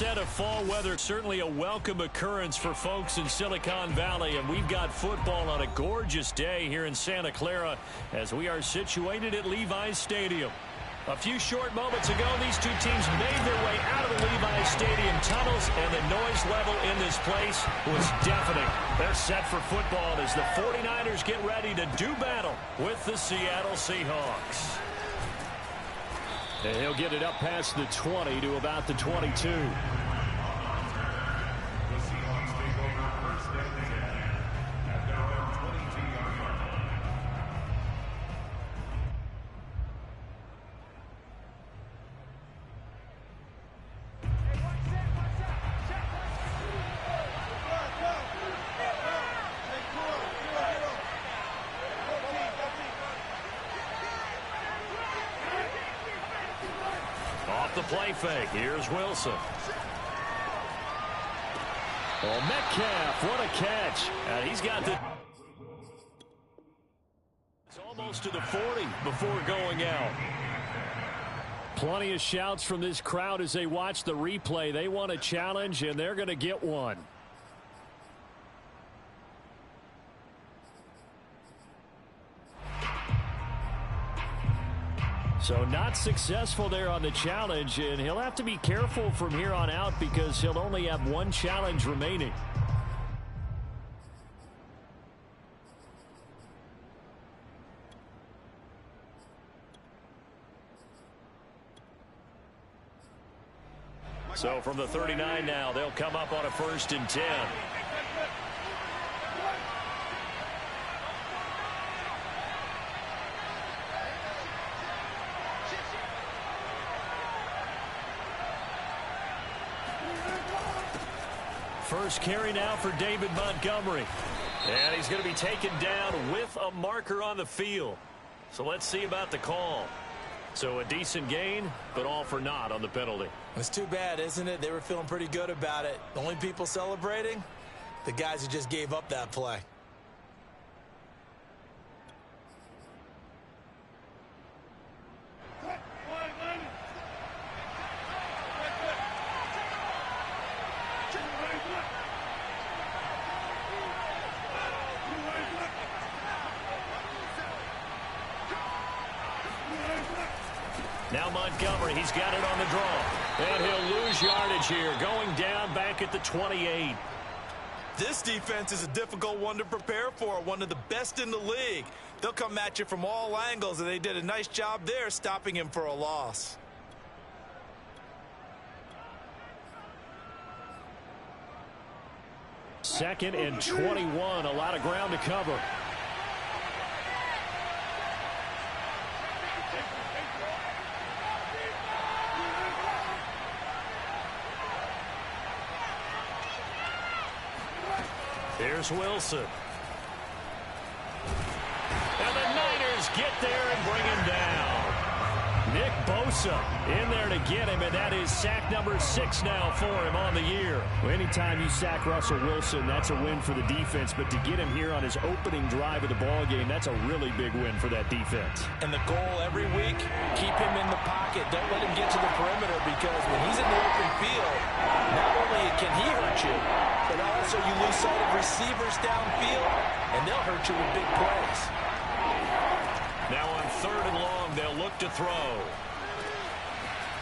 set of fall weather, certainly a welcome occurrence for folks in Silicon Valley, and we've got football on a gorgeous day here in Santa Clara as we are situated at Levi's Stadium. A few short moments ago, these two teams made their way out of the Levi's Stadium tunnels, and the noise level in this place was deafening. They're set for football as the 49ers get ready to do battle with the Seattle Seahawks. And he'll get it up past the 20 to about the 22. The play fake. Here's Wilson. Oh, Metcalf, what a catch. He's got the... It's almost to the 40 before going out. Plenty of shouts from this crowd as they watch the replay. They want a challenge, and they're going to get one. So not successful there on the challenge, and he'll have to be careful from here on out because he'll only have one challenge remaining. So from the 39 now, they'll come up on a 1st and 10. First carry now for David Montgomery. And he's going to be taken down with a marker on the field. So let's see about the call. So a decent gain, but all for naught on the penalty. It's too bad, isn't it? They were feeling pretty good about it. The only people celebrating, the guys who just gave up that play. Now Montgomery, he's got it on the draw. And he'll lose yardage here, going down back at the 28. This defense is a difficult one to prepare for, one of the best in the league. They'll come at you from all angles, and they did a nice job there stopping him for a loss. Second and 21, a lot of ground to cover. Here's Wilson. And the Niners get there and bring him down. Nick Bosa in there to get him, and that is sack number 6 now for him on the year. Well, anytime you sack Russell Wilson, that's a win for the defense, but to get him here on his opening drive of the ballgame, that's a really big win for that defense. And the goal every week, keep him in the pocket. Don't let him get to the perimeter, because when he's in the open field, not only can he hurt you, but also you lose sight of receivers downfield, and they'll hurt you with big plays. Now on 3rd and long, they'll look to throw.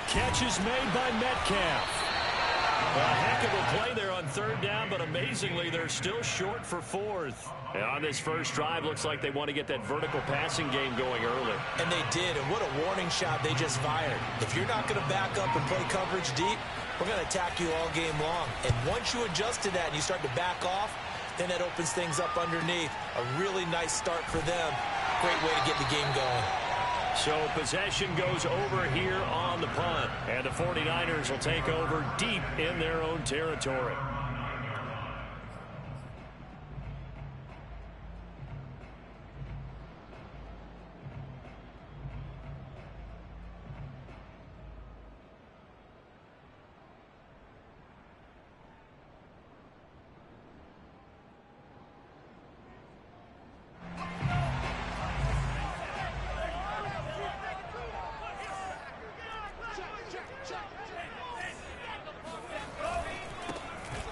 Catch is made by Metcalf. A heck of a play there on 3rd down, but amazingly, they're still short for 4th. And on this first drive, looks like they want to get that vertical passing game going early. And they did, and what a warning shot they just fired. If you're not going to back up and play coverage deep, we're going to attack you all game long. And once you adjust to that and you start to back off, then that opens things up underneath. A really nice start for them. Great way to get the game going. So possession goes over here on the punt. And the 49ers will take over deep in their own territory.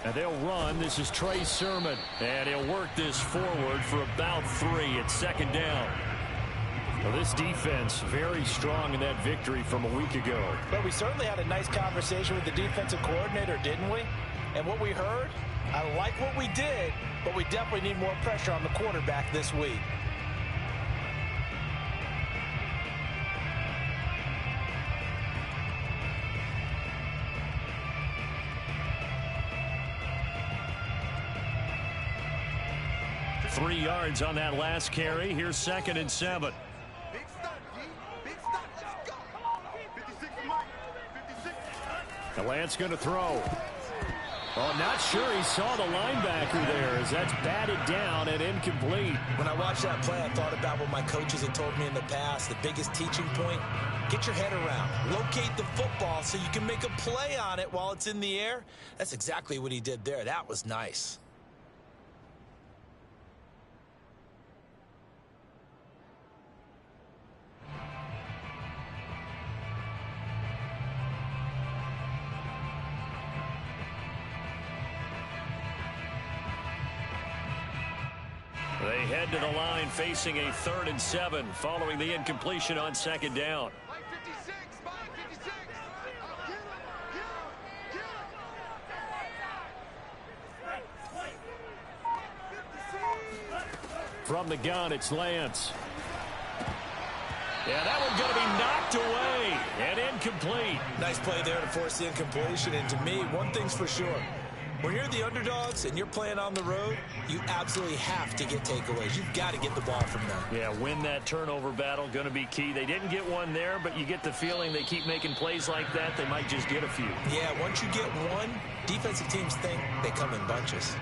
And they'll run. This is Trey Sermon. And he'll work this forward for about 3. It's second down. Well, this defense very strong in that victory from a week ago. But we certainly had a nice conversation with the defensive coordinator, didn't we? And what we heard, I like what we did, but we definitely need more pressure on the quarterback this week. Three yards on that last carry. Here's 2nd and 7. The Lance going to throw. Oh, not sure he saw the linebacker there as that's batted down and incomplete. When I watched that play, I thought about what my coaches had told me in the past. The biggest teaching point, get your head around. Locate the football so you can make a play on it while it's in the air. That's exactly what he did there. That was nice. They head to the line facing a 3rd and 7 following the incompletion on 2nd down. From the gun, it's Lance. Yeah, that one's going to be knocked away and incomplete. Nice play there to force the incompletion. And to me, one thing's for sure. When you're the underdogs and you're playing on the road, you absolutely have to get takeaways. You've got to get the ball from them. Yeah, win that turnover battle, going to be key. They didn't get one there, but you get the feeling they keep making plays like that, they might just get a few. Yeah, once you get one, defensive teams think they come in bunches.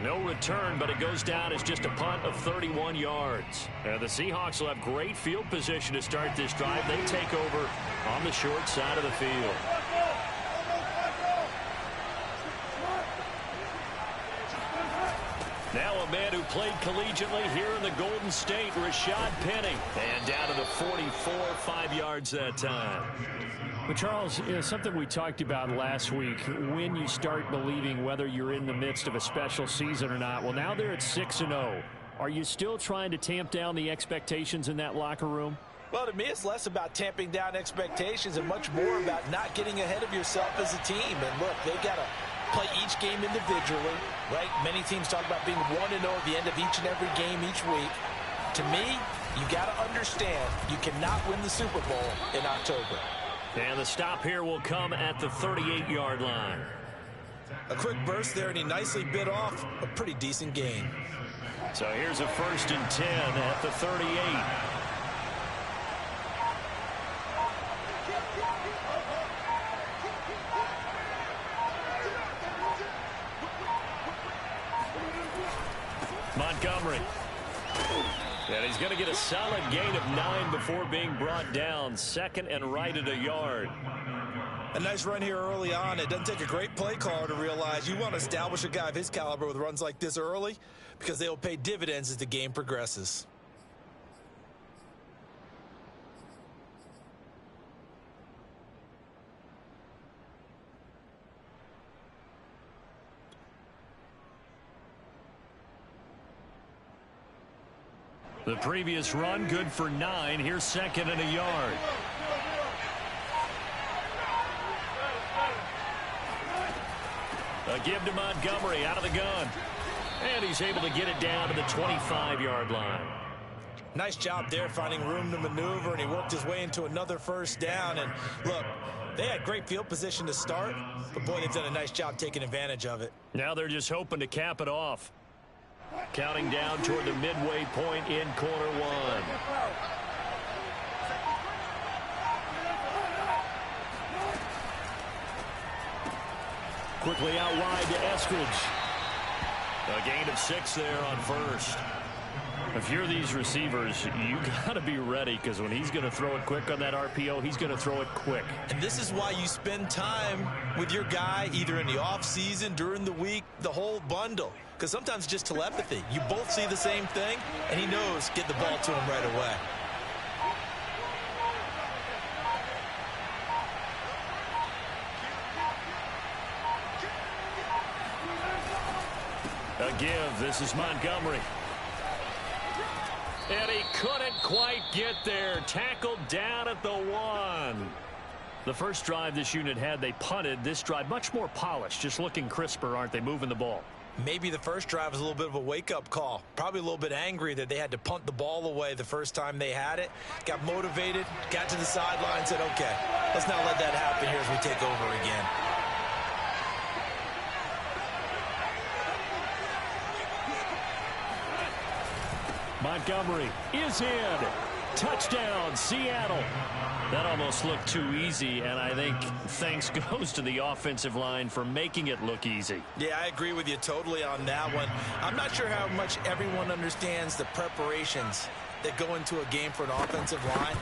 No return, but it goes down as just a punt of 31 yards. The Seahawks will have great field position to start this drive. They take over on the short side of the field. Now a man who played collegiately here in the Golden State, Rashad Penny. And down to the 44, 5 yards that time. But, Charles, something we talked about last week, when you start believing whether you're in the midst of a special season or not. Well, now they're at 6-0. Are you still trying to tamp down the expectations in that locker room? Well, to me, it's less about tamping down expectations and much more about not getting ahead of yourself as a team. And, look, they've got to play each game individually, right? Many teams talk about being 1-0 at the end of each and every game each week. To me, you got to understand you cannot win the Super Bowl in October. And the stop here will come at the 38-yard line. A quick burst there, and he nicely bit off a pretty decent gain. So here's a 1st and 10 at the 38. Montgomery. And he's going to get a solid gain of 9 before being brought down. 2nd and right at a yard. A nice run here early on. It doesn't take a great play caller to realize you want to establish a guy of his caliber with runs like this early because they will pay dividends as the game progresses. The previous run good for 9. Here's 2nd and a yard. A give to Montgomery out of the gun. And he's able to get it down to the 25-yard line. Nice job there finding room to maneuver, and he worked his way into another 1st down. And look, they had great field position to start, but boy, they've done a nice job taking advantage of it. Now they're just hoping to cap it off. Counting down toward the midway point in quarter 1. Quickly out wide to Eskridge. A gain of 6 there on 1st. If you're these receivers, you got to be ready because when he's going to throw it quick on that RPO, he's going to throw it quick. And this is why you spend time with your guy either in the offseason, during the week, the whole bundle. Because sometimes just telepathy. You both see the same thing, and he knows get the ball to him right away. A give. This is Montgomery. And he couldn't quite get there. Tackled down at the 1. The first drive this unit had, they punted. This drive, much more polished, just looking crisper, aren't they, moving the ball? Maybe the first drive was a little bit of a wake-up call. Probably a little bit angry that they had to punt the ball away the first time they had it. Got motivated, got to the sideline, said, okay, let's not let that happen here as we take over again. Montgomery is in. Touchdown, Seattle. That almost looked too easy, and I think thanks goes to the offensive line for making it look easy. Yeah, I agree with you totally on that one. I'm not sure how much everyone understands the preparations that go into a game for an offensive line,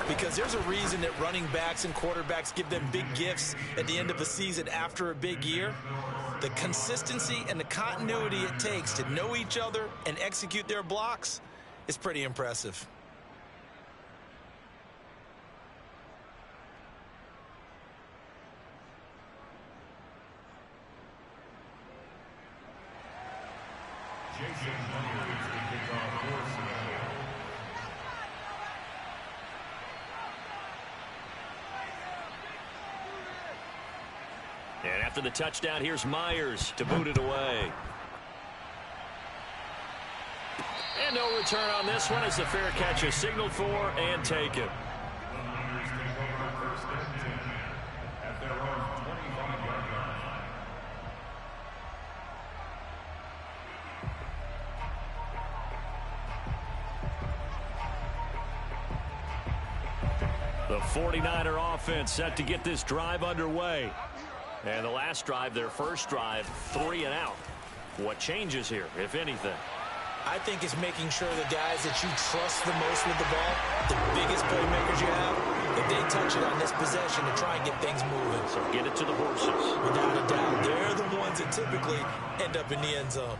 because there's a reason that running backs and quarterbacks give them big gifts at the end of a season after a big year. The consistency and the continuity it takes to know each other and execute their blocks is pretty impressive. And after the touchdown, here's Myers to boot it away. And no return on this one as the fair catch is signaled for and taken. The 49er offense set to get this drive underway. And the last drive, their first drive, 3 and out. What changes here, if anything? I think it's making sure the guys that you trust the most with the ball, the biggest playmakers you have, that they touch it on this possession to try and get things moving. So get it to the horses. Without a doubt, they're the ones that typically end up in the end zone.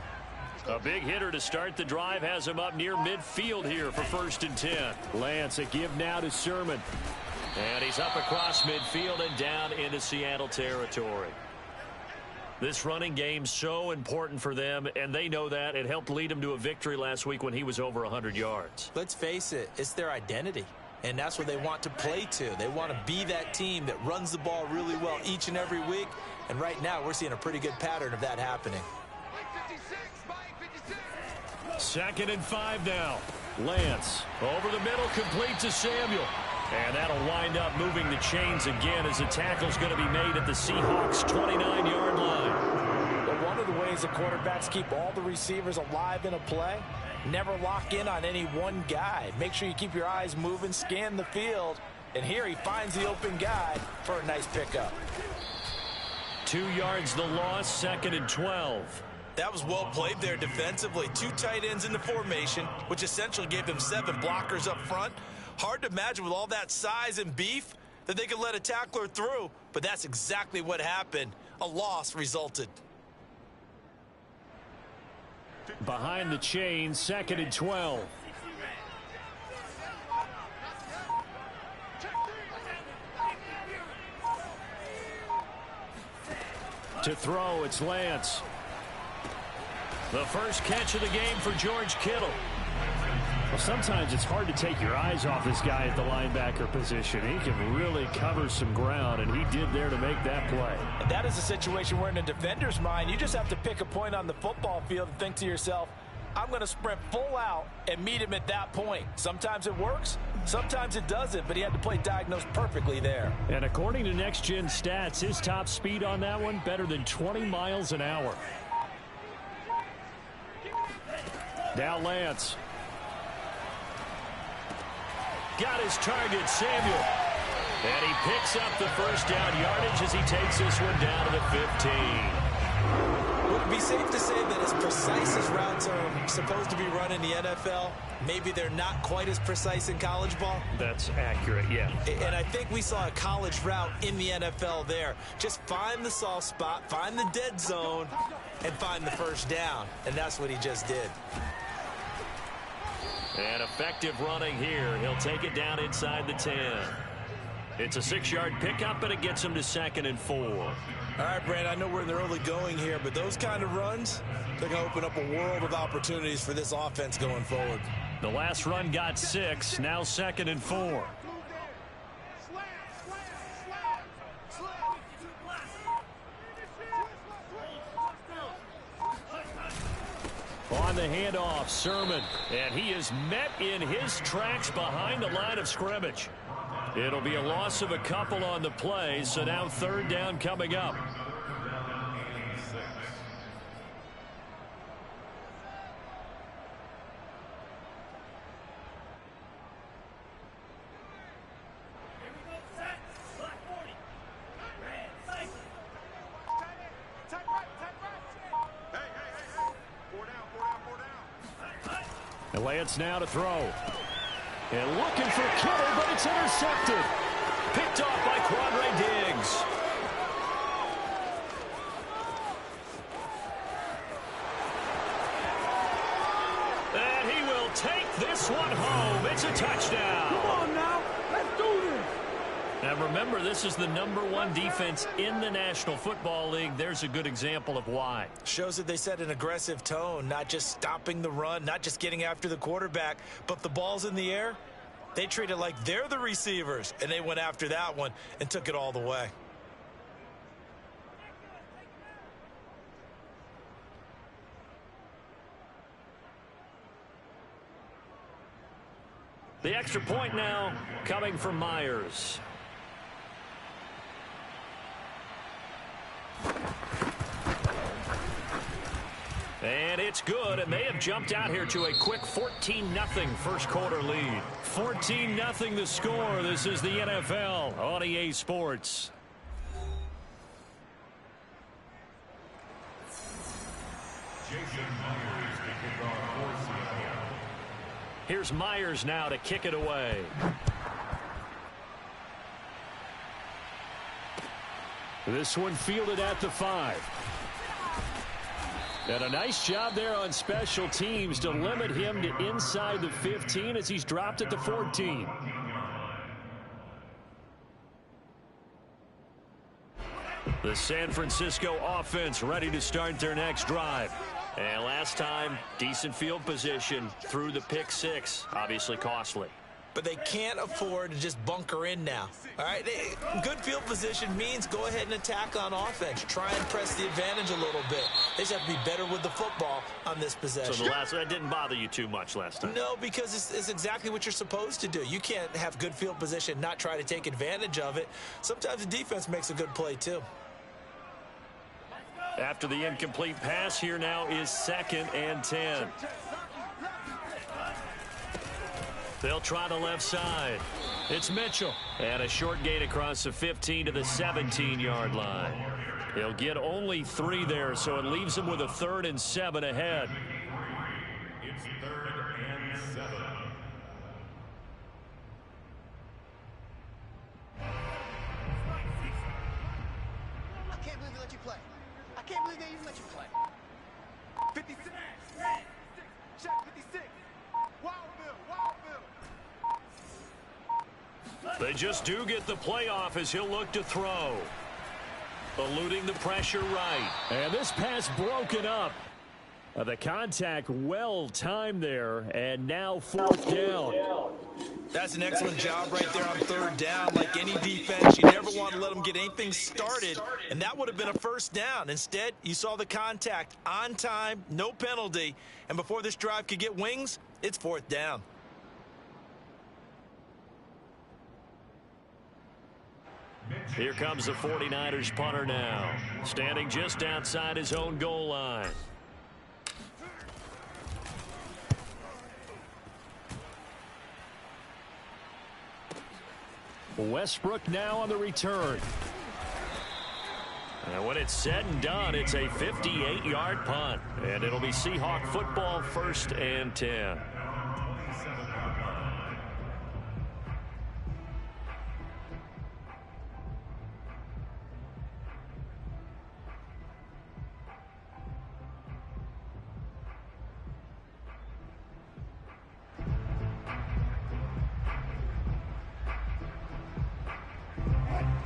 A big hitter to start the drive has him up near midfield here for 1st and 10. Lance, a give now to Sermon. And he's up across midfield and down into Seattle territory. This running game so important for them, and they know that. It helped lead them to a victory last week when he was over 100 yards. Let's face it, it's their identity, and that's what they want to play to. They want to be that team that runs the ball really well each and every week, and right now we're seeing a pretty good pattern of that happening. 2nd and 5 now. Lance over the middle, complete to Samuel. And that'll wind up moving the chains again as the tackle's going to be made at the Seahawks' 29-yard line. Well, one of the ways the quarterbacks keep all the receivers alive in a play, never lock in on any one guy. Make sure you keep your eyes moving, scan the field, and here he finds the open guy for a nice pickup. 2 yards the loss, 2nd and 12. That was well played there defensively. 2 tight ends in the formation, which essentially gave them 7 blockers up front. Hard to imagine with all that size and beef that they could let a tackler through, but that's exactly what happened. A loss resulted. Behind the chains, 2nd and 12. To throw, it's Lance. The first catch of the game for George Kittle. Well, sometimes it's hard to take your eyes off this guy at the linebacker position. He can really cover some ground, and he did there to make that play. And that is a situation where in a defender's mind, you just have to pick a point on the football field and think to yourself, I'm going to sprint full out and meet him at that point. Sometimes it works, sometimes it doesn't, but he had to play diagnosed perfectly there. And according to Next Gen Stats, his top speed on that one, better than 20 miles an hour. Now Lance. Got his target, Samuel. And he picks up the first down yardage as he takes this one down to the 15. Would it be safe to say that as precise as routes are supposed to be run in the NFL, maybe they're not quite as precise in college ball? That's accurate, yeah. And I think we saw a college route in the NFL there. Just find the soft spot, find the dead zone, and find the first down. And that's what he just did. And effective running here. He'll take it down inside the 10. It's a 6-yard pickup, and it gets him to 2nd and 4. All right, Brand, I know we're in the early going here, but those kind of runs, they're going to open up a world of opportunities for this offense going forward. The last run got 6, now 2nd and 4. On the handoff, Sermon, and he is met in his tracks behind the line of scrimmage. It'll be a loss of a couple on the play, so now 3rd down coming up. And Lance now to throw. And looking for Kittle, but it's intercepted. Picked off by Quandre Diggs. And he will take this one home. It's a touchdown. Come on now. Let's do this. Now remember, this is the #1 defense in the National Football League. There's a good example of why. Shows that they set an aggressive tone, not just stopping the run, not just getting after the quarterback, but the ball's in the air. They treat it like they're the receivers, and they went after that one and took it all the way. The extra point now coming from Myers. And it's good, and they have jumped out here to a quick 14-0 first quarter lead. 14-0 the score. This is the NFL on EA Sports. Here's Myers now to kick it away. This one fielded at the 5. And a nice job there on special teams to limit him to inside the 15 as he's dropped at the 14. The San Francisco offense ready to start their next drive. And last time, decent field position through the pick 6. Obviously costly. But they can't afford to just bunker in now. All right, good field position means go ahead and attack on offense. Try and press the advantage a little bit. They just have to be better with the football on this possession. So that didn't bother you too much last time? No, because it's exactly what you're supposed to do. You can't have good field position, not try to take advantage of it. Sometimes the defense makes a good play too. After the incomplete pass, here now is 2nd and 10. They'll try the left side. It's Mitchell. And a short gain across the 15 to the 17-yard line. He'll get only 3 there, so it leaves him with a 3rd and 7 ahead. It's 3rd and 7. I can't believe they let you play. I can't believe they even let you play. 56. Check 56. Wild Bill. Wild Bill. They just do get the playoff as he'll look to throw. Eluding the pressure right. And this pass broken up. The contact well timed there, and now 4th down. That's an excellent job right there on 3rd down. Like any defense, you never want to let them get anything started, and that would have been a 1st down. Instead, you saw the contact on time, no penalty, and before this drive could get wings, it's 4th down. Here comes the 49ers punter now, standing just outside his own goal line. Westbrook now on the return. And when it's said and done, it's a 58-yard punt. And it'll be Seahawk football, 1st and 10.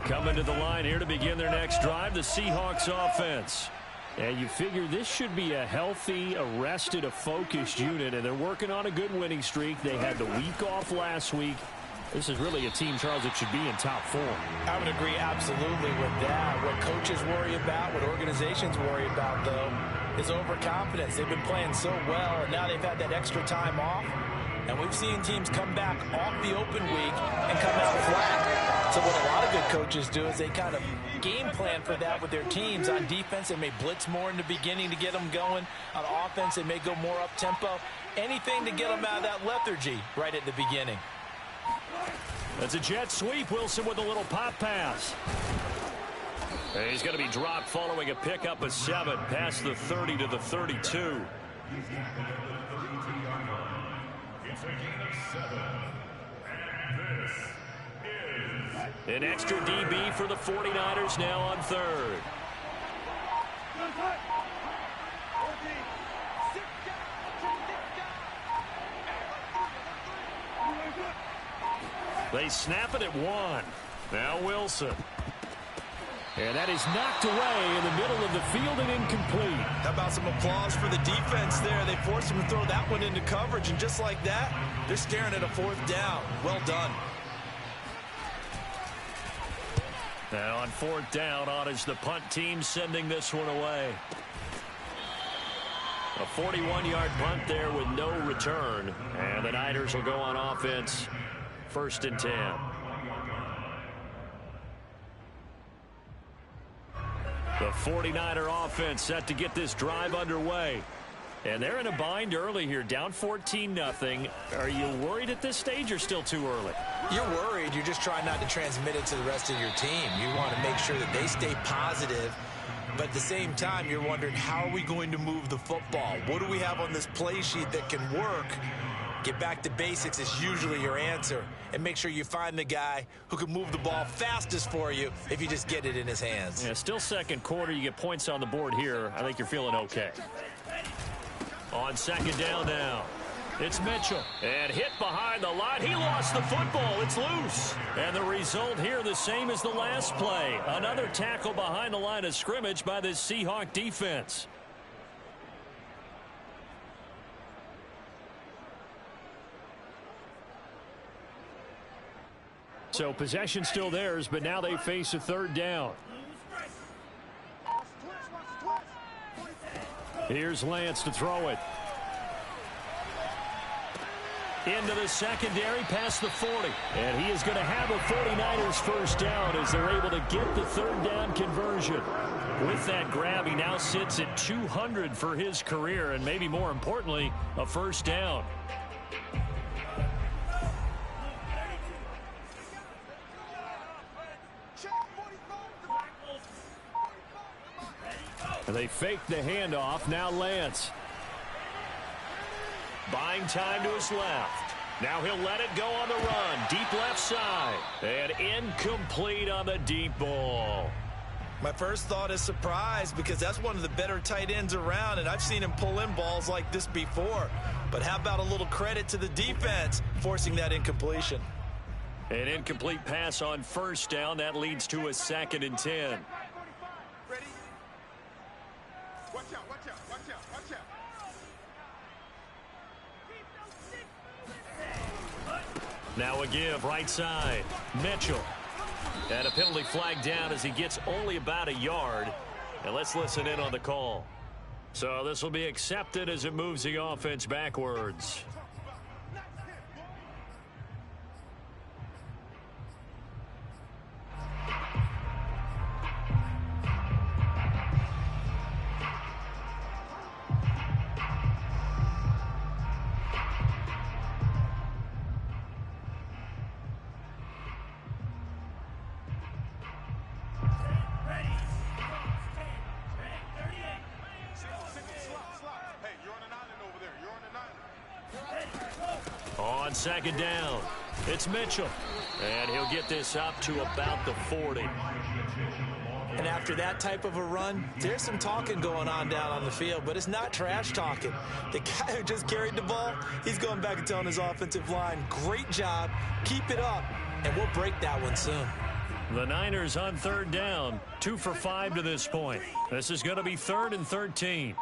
Coming to the line here to begin their next drive, the Seahawks offense. And you figure this should be a healthy, a rested, a focused unit, and they're working on a good winning streak. They had the week off last week. This is really a team, Charles, that should be in top form. I would agree absolutely with that. What coaches worry about, what organizations worry about, though, is overconfidence. They've been playing so well, and now they've had that extra time off. And we've seen teams come back off the open week and come out flat. So what a lot of good coaches do is they kind of game plan for that with their teams. On defense, they may blitz more in the beginning to get them going. On offense, they may go more up-tempo. Anything to get them out of that lethargy right at the beginning. That's a jet sweep. Wilson with a little pop pass. And he's going to be dropped following a pickup of 7 past the 30 to the 32. It's a gain of 7. And this is An extra DB for the 49ers now on third. They snap it at 1. Now Wilson. And that is knocked away in the middle of the field and incomplete. How about some applause for the defense there? They forced him to throw that one into coverage, and just like that, they're staring at a 4th down. Well done. And on 4th down, on is the punt team sending this one away. A 41-yard punt there with no return. And the Niners will go on offense. 1st and 10. The 49er offense set to get this drive underway. And they're in a bind early here, down 14-0. Are you worried at this stage or still too early? You're worried. You're just trying not to transmit it to the rest of your team. You want to make sure that they stay positive. But at the same time, you're wondering, how are we going to move the football? What do we have on this play sheet that can work? Get back to basics is usually your answer. And make sure you find the guy who can move the ball fastest for you if you just get it in his hands. Yeah, still second quarter. You get points on the board here. I think you're feeling okay. On 2nd down now. It's Mitchell. And hit behind the line. He lost the football. It's loose. And the result here the same as the last play. Another tackle behind the line of scrimmage by this Seahawk defense. So possession still theirs, but now they face a 3rd down. Here's Lance to throw it. Into the secondary past the 40. And he is going to have a 49ers 1st down as they're able to get the 3rd down conversion. With that grab, he now sits at 200 for his career, and maybe more importantly, a 1st down. And they fake the handoff. Now Lance. Buying time to his left. Now he'll let it go on the run. Deep left side. And incomplete on the deep ball. My first thought is surprise, because that's one of the better tight ends around, and I've seen him pull in balls like this before. But how about a little credit to the defense forcing that incompletion? An incomplete pass on 1st down. That leads to a 2nd and 10. Ready? Watch out, watch out, watch out, watch out. Now a give right side. Mitchell. And a penalty flag down as he gets only about a yard. And let's listen in on the call. So this will be accepted as it moves the offense backwards. On 2nd down, it's Mitchell. And he'll get this up to about the 40. And after that type of a run, there's some talking going on down on the field, but it's not trash talking. The guy who just carried the ball, he's going back and telling his offensive line, great job, keep it up, and we'll break that one soon. The Niners on third down, 2 for 5 to this point. This is going to be 3rd and 13.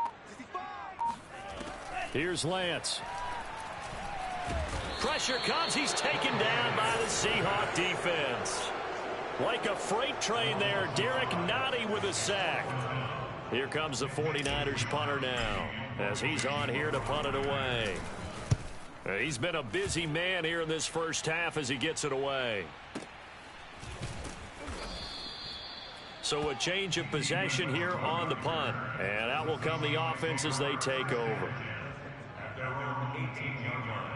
Here's Lance. Pressure comes. He's taken down by the Seahawk defense. Like a freight train there, Derek Nottie with a sack. Here comes the 49ers punter now as he's on here to punt it away. He's been a busy man here in this first half as he gets it away. So a change of possession here on the punt. And out will come the offense as they take over. At their own 18-yard line.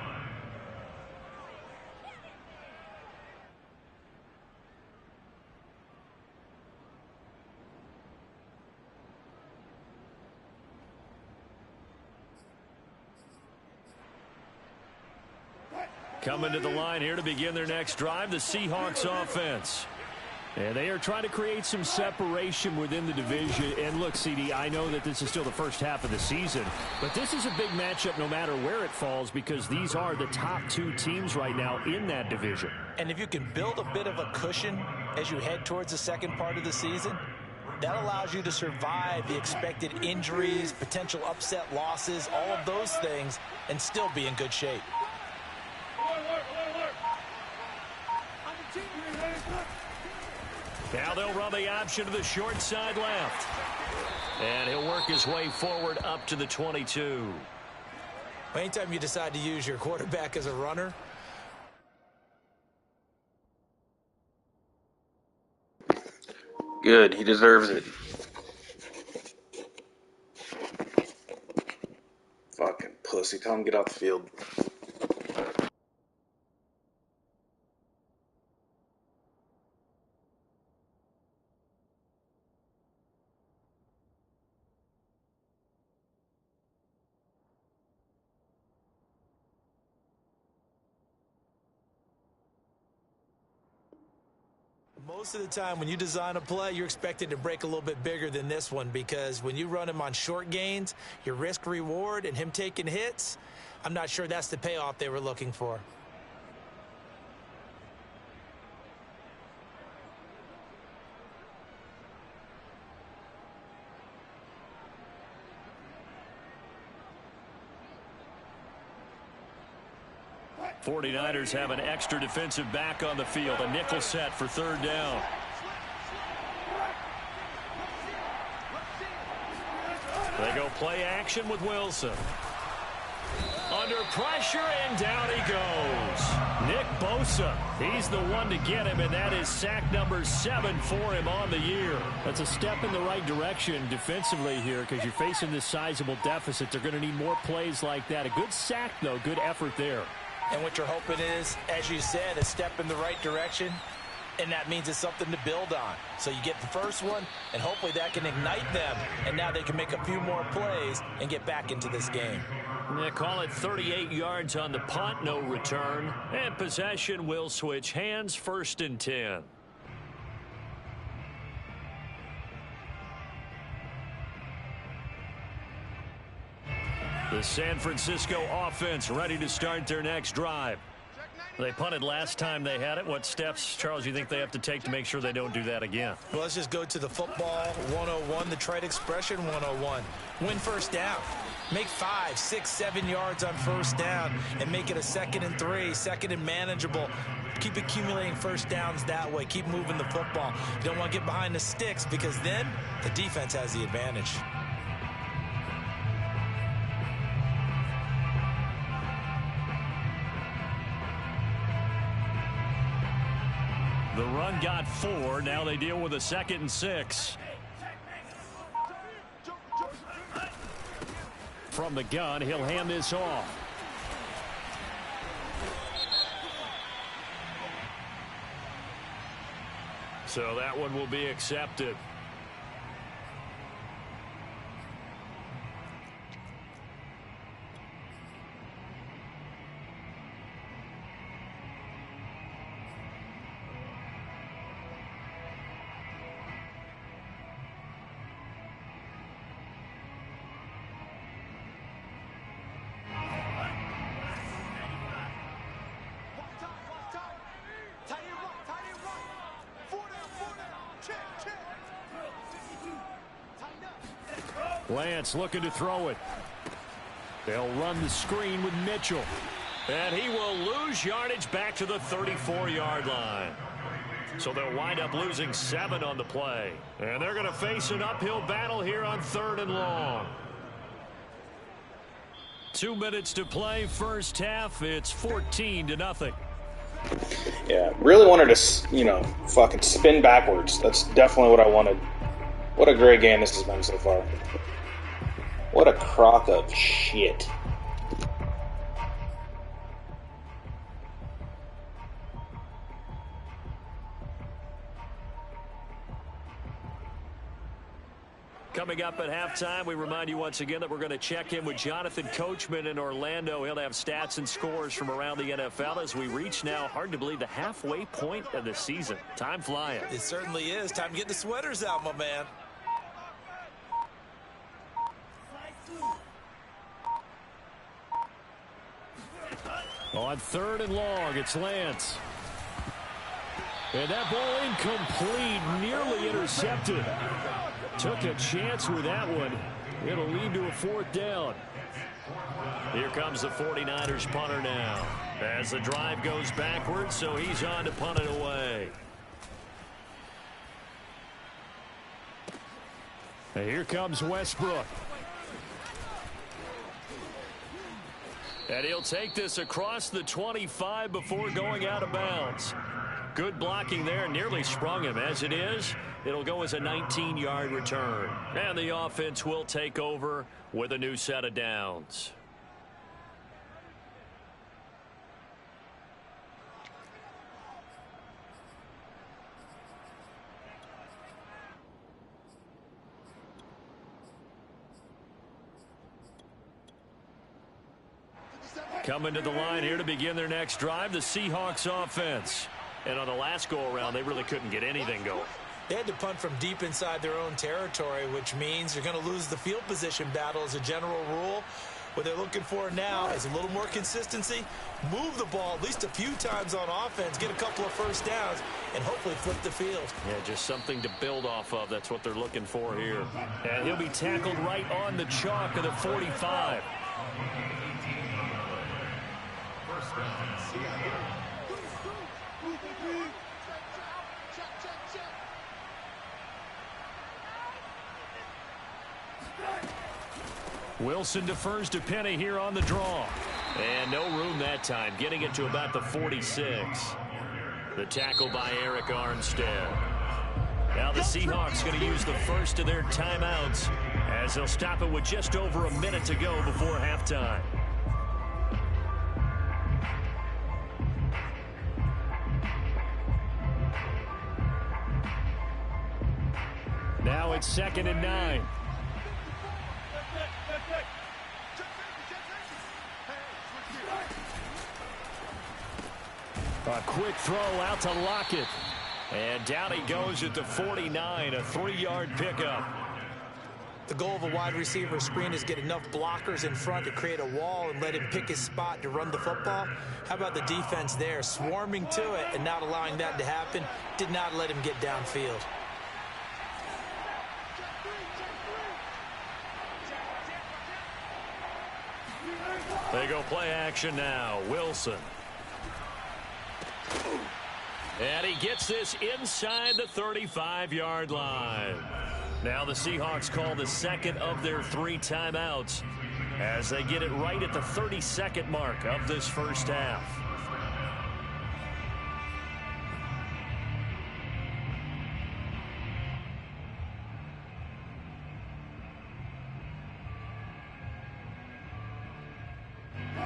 Coming to the line here to begin their next drive, the Seahawks offense. And they are trying to create some separation within the division. And look, CD, I know that this is still the first half of the season, but this is a big matchup no matter where it falls because these are the top 2 teams right now in that division. And if you can build a bit of a cushion as you head towards the second part of the season, that allows you to survive the expected injuries, potential upset losses, all of those things, and still be in good shape. Now they'll run the option to the short side left. And he'll work his way forward up to the 22. Anytime you decide to use your quarterback as a runner. Good, he deserves it. Fucking pussy, tell him to get off the field. Most of the time when you design a play, you're expected to break a little bit bigger than this one because when you run him on short gains, your risk reward and him taking hits, I'm not sure that's the payoff they were looking for. The 49ers have an extra defensive back on the field, a nickel set for third down. They go play action with Wilson. Under pressure, and down he goes. Nick Bosa, he's the one to get him, and that is sack number 7 for him on the year. That's a step in the right direction defensively here because you're facing this sizable deficit. They're going to need more plays like that. A good sack, though. Good effort there. And what you're hoping is, as you said, a step in the right direction, and that means it's something to build on. So you get the first one, and hopefully that can ignite them, and now they can make a few more plays and get back into this game. They call it 38 yards on the punt, no return, and possession will switch hands, 1st and 10. The San Francisco offense ready to start their next drive. They punted last time they had it. What steps, Charles, you think they have to take to make sure they don't do that again? Well, let's just go to the football 101, the trade expression 101. Win first down. Make 5, 6, 7 yards on first down and make it a 2nd and 3, 2nd and manageable. Keep accumulating first downs that way. Keep moving the football. You don't want to get behind the sticks because then the defense has the advantage. The run got 4. Now they deal with a 2nd and 6. From the gun, he'll hand this off. So that one will be accepted. Lance looking to throw it. They'll run the screen with Mitchell. And he will lose yardage back to the 34-yard line. So they'll wind up losing 7 on the play. And they're going to face an uphill battle here on 3rd and long. 2 minutes to play, first half. It's 14-0. Yeah, really wanted to, fucking spin backwards. That's definitely what I wanted. What a great game this has been so far. What a crock of shit. Coming up at halftime, we remind you once again that we're going to check in with Jonathan Coachman in Orlando. He'll have stats and scores from around the NFL as we reach now, hard to believe, the halfway point of the season. Time flying. It certainly is. Time to get the sweaters out, my man. On 3rd and long, it's Lance. And that ball incomplete, nearly intercepted. Took a chance with that one. It'll lead to a 4th down. Here comes the 49ers punter now. As the drive goes backwards, so he's on to punt it away. And here comes Westbrook. And he'll take this across the 25 before going out of bounds. Good blocking there, nearly sprung him. As it is, it'll go as a 19-yard return. And the offense will take over with a new set of downs. Coming to the line here to begin their next drive, the Seahawks offense. And on the last go-around, they really couldn't get anything going. They had to punt from deep inside their own territory, which means you're going to lose the field position battle as a general rule. What they're looking for now is a little more consistency, move the ball at least a few times on offense, get a couple of first downs, and hopefully flip the field. Yeah, just something to build off of. That's what they're looking for here. And he'll be tackled right on the chalk of the 45. Wilson defers to Penny here on the draw. And no room that time, getting it to about the 46. The tackle by Eric Armstead. Now the Seahawks going to use the first of their timeouts as they'll stop it with just over a minute to go before halftime. Now it's 2nd and 9. A quick throw out to Lockett. And down he goes at the 49, a 3-yard pickup. The goal of a wide receiver screen is get enough blockers in front to create a wall and let him pick his spot to run the football. How about the defense there, swarming to it and not allowing that to happen? Did not let him get downfield. They go play action now. Wilson. And he gets this inside the 35-yard line. Now the Seahawks call the second of their 3 timeouts as they get it right at the 32nd mark of this first half.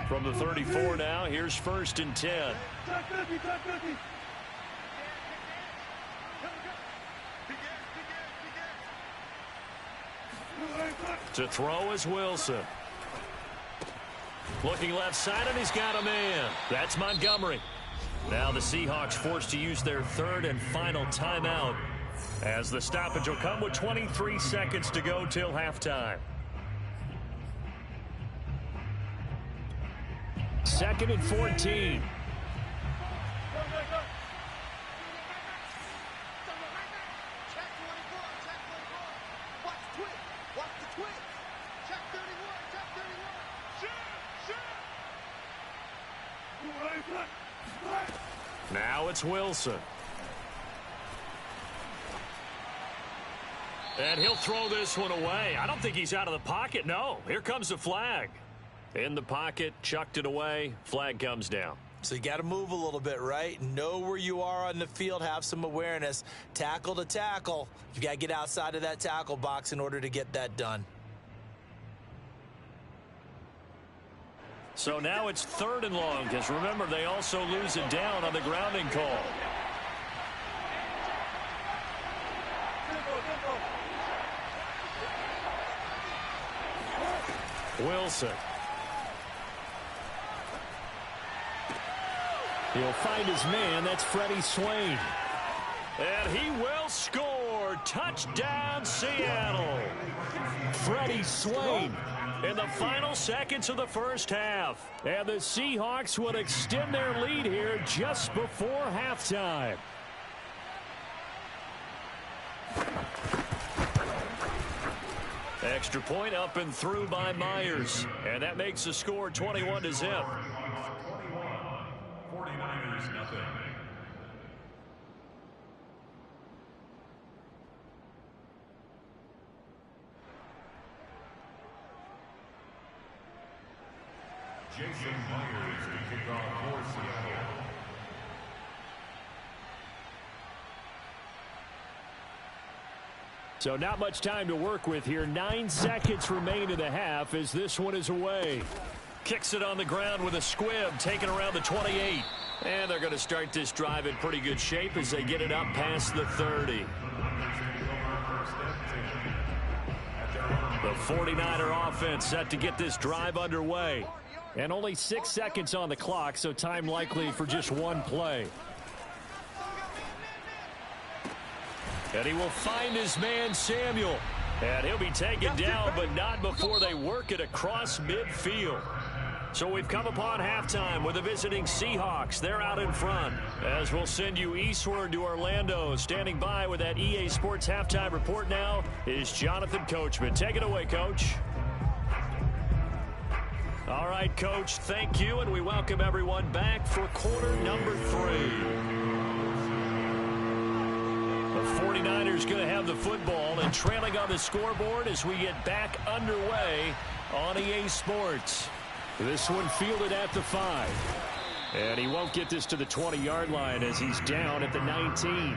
From the 34 now, here's 1st and 10. To throw is Wilson. Looking left side, and he's got a man. That's Montgomery. Now the Seahawks forced to use their 3rd and final timeout as the stoppage will come with 23 seconds to go till halftime. 2nd and 14. Now it's Wilson. And he'll throw this one away. I don't think he's out of the pocket. No, here comes the flag. In the pocket, chucked it away. Flag comes down. So you got to move a little bit, right? Know where you are on the field. Have some awareness. Tackle to tackle. You got to get outside of that tackle box in order to get that done. So now it's 3rd and long, because remember, they also lose it down on the grounding call. Wilson. He'll find his man. That's Freddie Swain. And he will score. Touchdown, Seattle. Freddie Swain. In the final seconds of the first half. And the Seahawks would extend their lead here just before halftime. Extra point up and through by Myers. And that makes the score 21-0. 49ers nothing. Jason Myers to kick off for Seattle. So not much time to work with here. 9 seconds remain in the half as this one is away. Kicks it on the ground with a squib, taken around the 28. And they're going to start this drive in pretty good shape as they get it up past the 30. The 49er offense set to get this drive underway. And only 6 seconds on the clock, so time likely for just one play. And he will find his man, Samuel. And he'll be taken down, but not before they work it across midfield. So we've come upon halftime with the visiting Seahawks. They're out in front. As we'll send you eastward to Orlando. Standing by with that EA Sports halftime report now is Jonathan Coachman. Take it away, Coach. All right, Coach, thank you, and we welcome everyone back for quarter number 3. The 49ers going to have the football and trailing on the scoreboard as we get back underway on EA Sports. This one fielded at the 5. And he won't get this to the 20-yard line as he's down at the 19.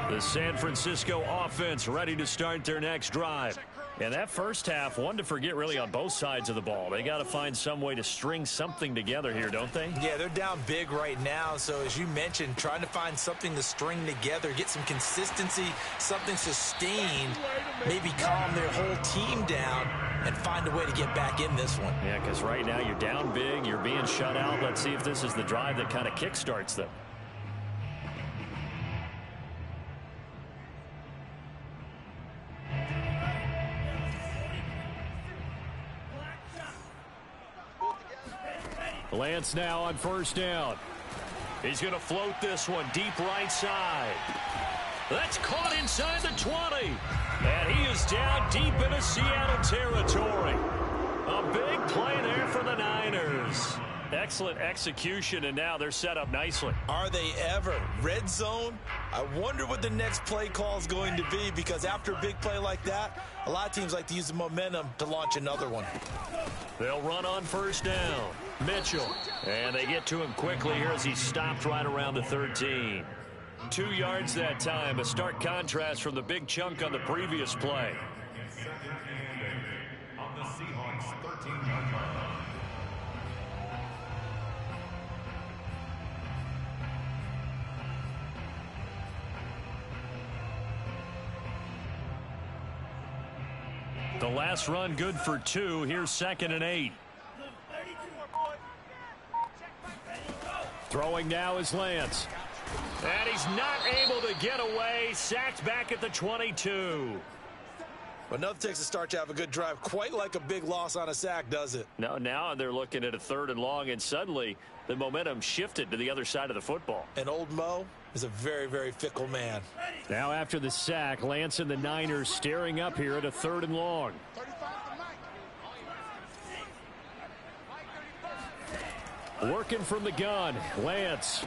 The San Francisco offense ready to start their next drive. And that first half, one to forget really on both sides of the ball. They got to find some way to string something together here, don't they? Yeah, they're down big right now. So as you mentioned, trying to find something to string together, get some consistency, something sustained, maybe calm their whole team down and find a way to get back in this one. Yeah, because right now you're down big, you're being shut out. Let's see if this is the drive that kind of kickstarts them. Lance now on first down. He's going to float this one deep right side. That's caught inside the 20. And he is down deep into Seattle territory. A big play there for the Niners. Excellent execution, and now they're set up nicely. Are they ever? Red zone? I wonder what the next play call is going to be, because after a big play like that, a lot of teams like to use the momentum to launch another one. They'll run on first down. Mitchell. And they get to him quickly here as he stopped right around the 13. 2 yards that time. A stark contrast from the big chunk on the previous play. On the Seahawks 13-yard line. The last run good for 2. Here's 2nd and 8. Throwing now is Lance. And he's not able to get away. Sacked back at the 22. But nothing takes a start to have a good drive, quite like a big loss on a sack, does it? No, now they're looking at a 3rd and long, and suddenly the momentum shifted to the other side of the football. And old Mo is a very, very fickle man. Now after the sack, Lance and the Niners staring up here at a 3rd and long. 35 to Mike. Working from the gun, Lance.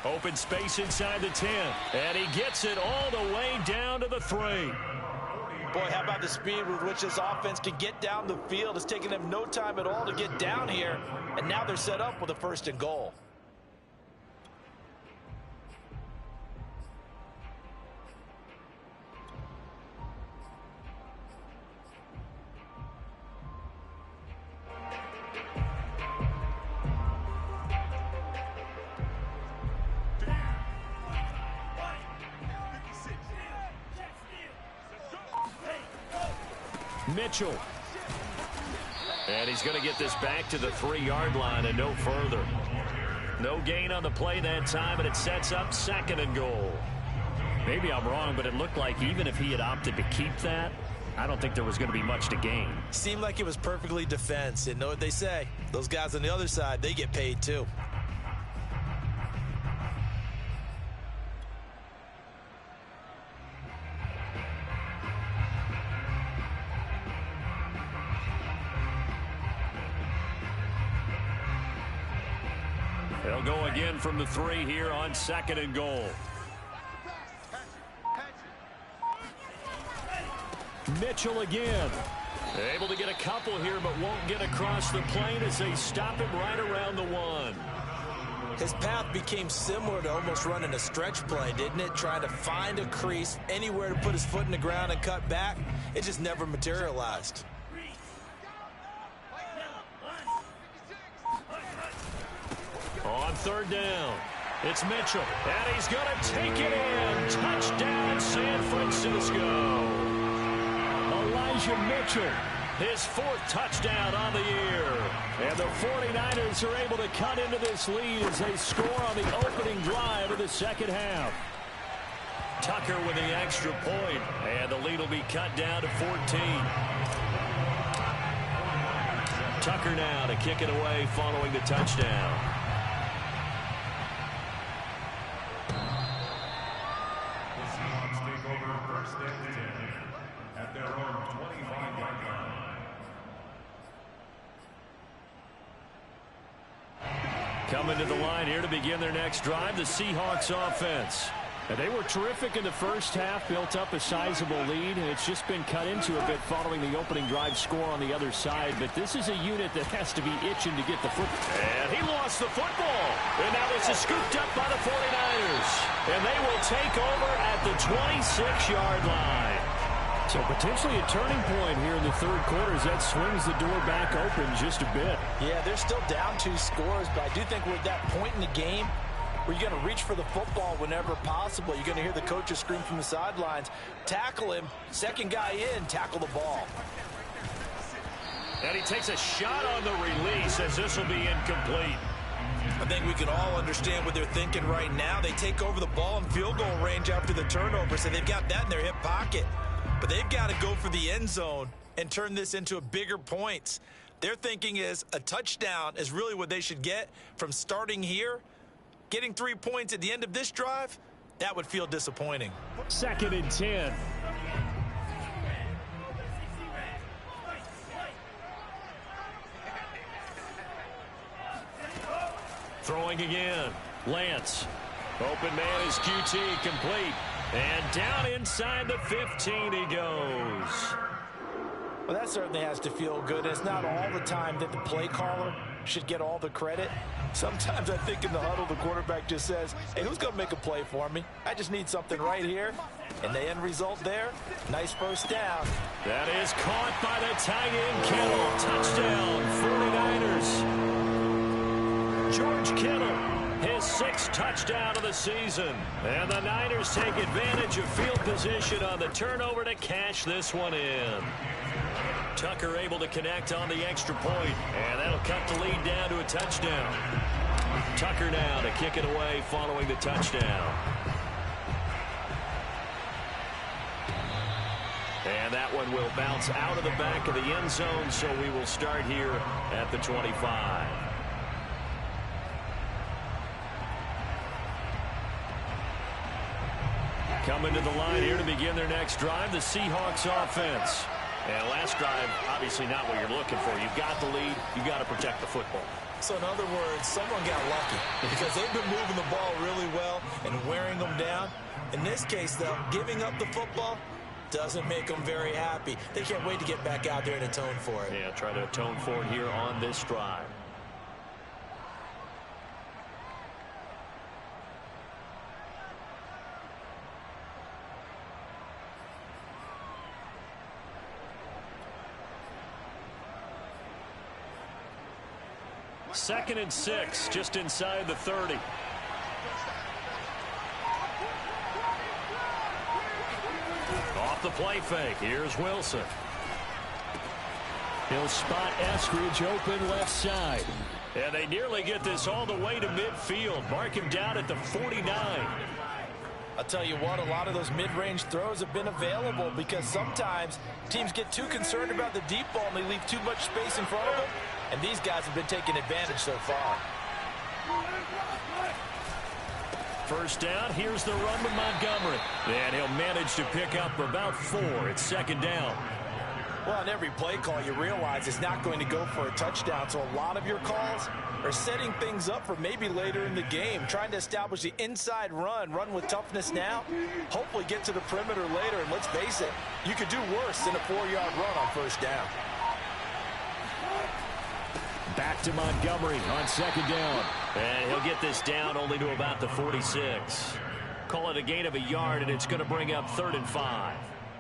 Open space inside the 10. And he gets it all the way down to the 3. Boy, how about the speed with which this offense can get down the field? It's taken them no time at all to get down here, and now they're set up with a 1st and goal. Mitchell. And he's going to get this back to the 3-yard line and no further. No gain on the play that time, and it sets up 2nd and goal. Maybe I'm wrong, but it looked like even if he had opted to keep that, I don't think there was going to be much to gain. Seemed like it was perfectly defense. And know what they say? Those guys on the other side, they get paid too. They'll go again from the 3 here on 2nd and goal. Mitchell again. Able to get a couple here, but won't get across the plane as they stop him right around the 1. His path became similar to almost running a stretch play, didn't it? Trying to find a crease, anywhere to put his foot in the ground and cut back. It just never materialized. On 3rd down, it's Mitchell, and he's going to take it in. Touchdown, San Francisco. Elijah Mitchell. His 4th touchdown on the year. And the 49ers are able to cut into this lead as they score on the opening drive of the 2nd half. Tucker with the extra point, and the lead will be cut down to 14. Tucker now to kick it away following the touchdown. Coming to the line here to begin their next drive, the Seahawks offense. And they were terrific in the first half, built up a sizable lead, and it's just been cut into a bit following the opening drive score on the other side. But this is a unit that has to be itching to get the football. And he lost the football. And now this is scooped up by the 49ers. And they will take over at the 26-yard line. So potentially a turning point here in the 3rd quarter as that swings the door back open just a bit. Yeah, they're still down 2 scores, but I do think we're at that point in the game where you're going to reach for the football whenever possible. You're going to hear the coaches scream from the sidelines, tackle him, 2nd guy in, tackle the ball. And he takes a shot on the release as this will be incomplete. I think we can all understand what they're thinking right now. They take over the ball in field goal range after the turnover, so they've got that in their hip pocket. But they've got to go for the end zone and turn this into bigger points. Their thinking is a touchdown is really what they should get from starting here. Getting 3 points at the end of this drive, that would feel disappointing. 2nd and 10. Throwing again. Lance. Open man is QT, complete. And down inside the 15 he goes. Well, that certainly has to feel good. It's not all the time that the play caller should get all the credit. Sometimes I think in the huddle, the quarterback just says, hey, who's going to make a play for me? I just need something right here. And the end result there, nice 1st down. That is caught by the tight end, Kittle. Touchdown, 49ers. George Kittle, his 6th touchdown of the season. And the Niners take advantage of field position on the turnover to cash this one in. Tucker able to connect on the extra point, and that'll cut the lead down to a touchdown. Tucker now to kick it away following the touchdown. And that one will bounce out of the back of the end zone, so we will start here at the 25. Coming to the line here to begin their next drive, the Seahawks offense. And last drive, obviously not what you're looking for. You've got the lead. You've got to protect the football. So in other words, someone got lucky because they've been moving the ball really well and wearing them down. In this case, though, giving up the football doesn't make them very happy. They can't wait to get back out there and atone for it. Yeah, try to atone for it here on this drive. Second and 6, just inside the 30. Off the play fake. Here's Wilson. He'll spot Eskridge open left side. And they nearly get this all the way to midfield. Mark him down at the 49. I'll tell you what, a lot of those mid-range throws have been available because sometimes teams get too concerned about the deep ball and they leave too much space in front of them. And these guys have been taking advantage so far. First down, here's the run with Montgomery. And he'll manage to pick up about 4. It's second down. Well, on every play call, you realize it's not going to go for a touchdown. So a lot of your calls are setting things up for maybe later in the game, trying to establish the inside run with toughness now, hopefully get to the perimeter later. And let's face it, you could do worse than a 4-yard run on first down. Back to Montgomery on second down. And he'll get this down only to about the 46. Call it a gain of a yard, and it's going to bring up 3rd and 5.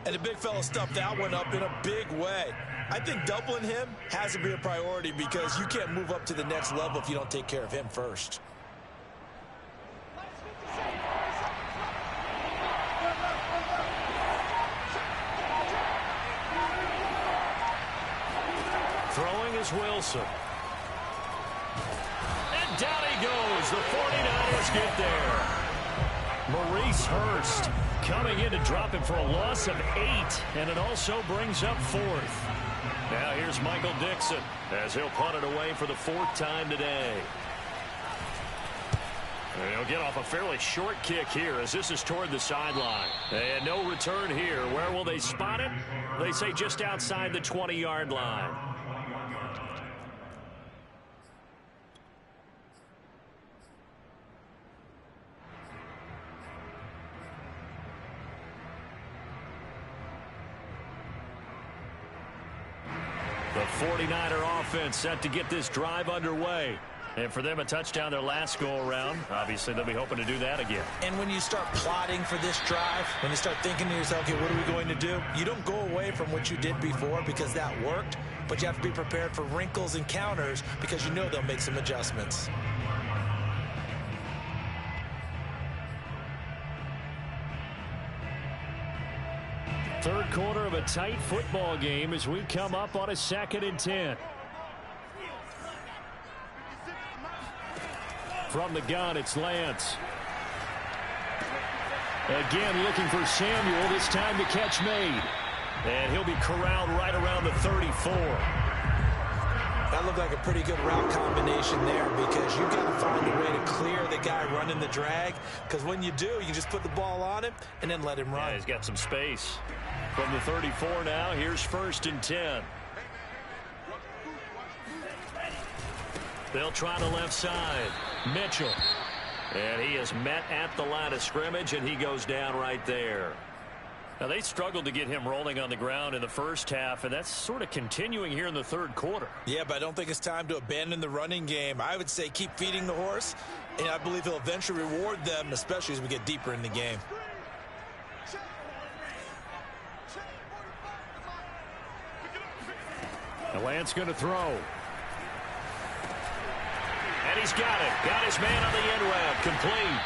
And the big fella stuffed that one up in a big way. I think doubling him has to be a priority because you can't move up to the next level if you don't take care of him first. Throwing is Wilson. And down he goes. The 49ers get there. Maurice Hurst coming in to drop him for a loss of 8. And it also brings up 4th. Now here's Michael Dixon as he'll punt it away for the 4th time today. And he'll get off a fairly short kick here as this is toward the sideline. And no return here. Where will they spot it? They say just outside the 20-yard line. The 49er offense set to get this drive underway. And for them, a touchdown their last go-around. Obviously, they'll be hoping to do that again. And when you start plotting for this drive, when you start thinking to yourself, okay, what are we going to do? You don't go away from what you did before because that worked, but you have to be prepared for wrinkles and counters because you know they'll make some adjustments. Third quarter of a tight football game as we come up on a 2nd and 10. From the gun, it's Lance. Again looking for Samuel, this time the catch made. And he'll be corralled right around the 34. That looked like a pretty good route combination there because you've got to find a way to clear the guy running the drag. Because when you do, you just put the ball on him and then let him run. Yeah, he's got some space. From the 34 now, here's 1st and 10. They'll try the left side. Mitchell. And he is met at the line of scrimmage, and he goes down right there. Now, they struggled to get him rolling on the ground in the first half, and that's sort of continuing here in the third quarter. Yeah, but I don't think it's time to abandon the running game. I would say keep feeding the horse, and I believe he'll eventually reward them, especially as we get deeper in the game. The Lance going to throw. And he's got it. Got his man on the end route. Complete.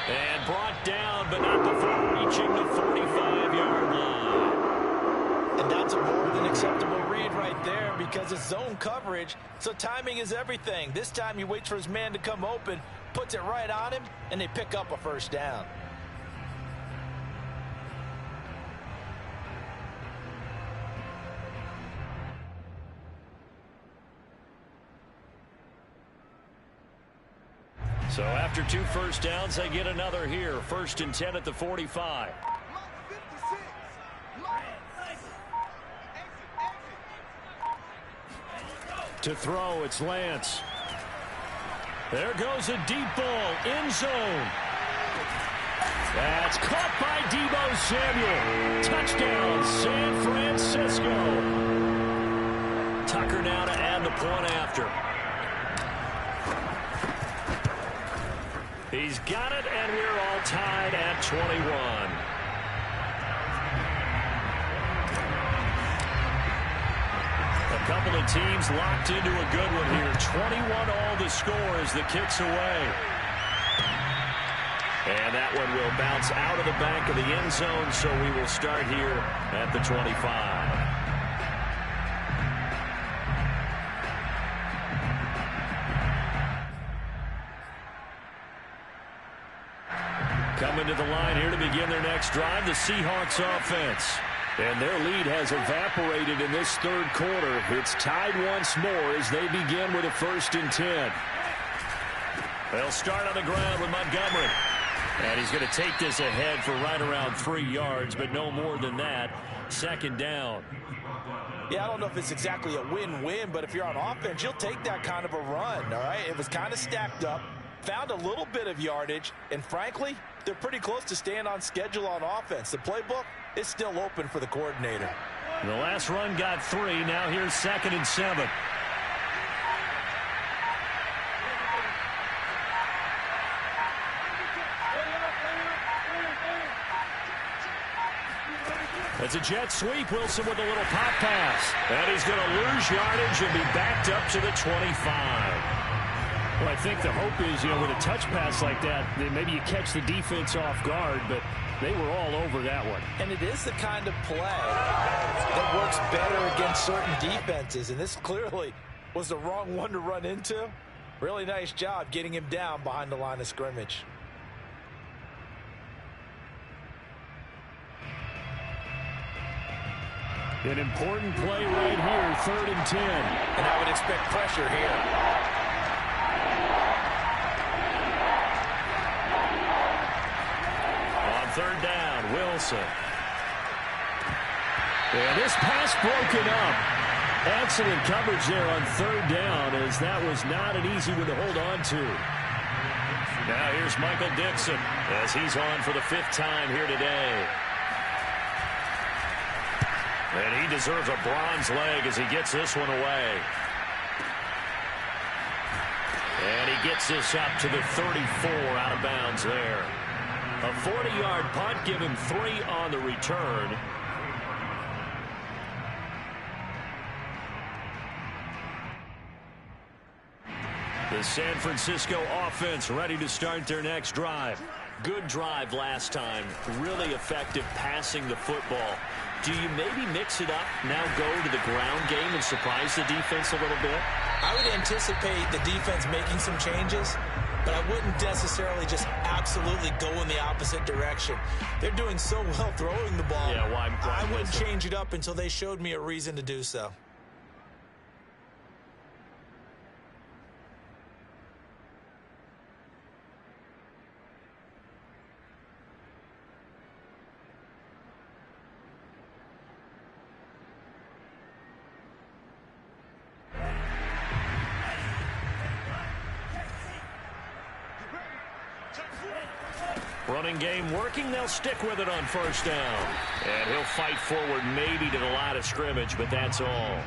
And brought down, but not before reaching the 45-yard line. And that's a more than acceptable read right there because it's zone coverage, so timing is everything. This time he waits for his man to come open, puts it right on him, and they pick up a first down. So after 2 first downs, they get another here. 1st and 10 at the 45. To throw, it's Lance. There goes a deep ball, end zone. That's caught by Deebo Samuel. Touchdown, San Francisco. Tucker now to add the point after. He's got it, and we're all tied at 21. A couple of teams locked into a good one here. 21 all the score as the kick's away. And that one will bounce out of the back of the end zone, so we will start here at the 25. Coming to the line here to begin their next drive, the Seahawks offense. And their lead has evaporated in this 3rd quarter. It's tied once more as they begin with a 1st and 10. They'll start on the ground with Montgomery. And he's going to take this ahead for right around 3 yards, but no more than that. 2nd down. Yeah, I don't know if it's exactly a win-win, but if you're on offense, you'll take that kind of a run, all right? It was kind of stacked up, found a little bit of yardage, and frankly, they're pretty close to staying on schedule on offense. The playbook is still open for the coordinator. The last run got 3. Now here's 2nd and 7. It's a jet sweep. Wilson with a little pop pass. And he's going to lose yardage and be backed up to the 25. Well, I think the hope is, with a touch pass like that, maybe you catch the defense off guard, but they were all over that one. And it is the kind of play that works better against certain defenses, and this clearly was the wrong one to run into. Really nice job getting him down behind the line of scrimmage. An important play right here, 3rd and 10. And I would expect pressure here. On 3rd down, Wilson. And this pass broken up. Excellent coverage there on 3rd down, as that was not an easy one to hold on to. Now here's Michael Dixon as he's on for the 5th time here today. And he deserves a bronze leg as he gets this one away. And he gets this up to the 34 out of bounds there. A 40-yard punt, give him 3 on the return. The San Francisco offense ready to start their next drive. Good drive last time. Really effective passing the football. Do you maybe mix it up, now go to the ground game and surprise the defense a little bit? I would anticipate the defense making some changes, but I wouldn't necessarily just absolutely go in the opposite direction. They're doing so well throwing the ball. Yeah, why I wouldn't change it up until they showed me a reason to do so. Running game working. They'll stick with it on 1st down. And he'll fight forward maybe to the line of scrimmage, but that's all.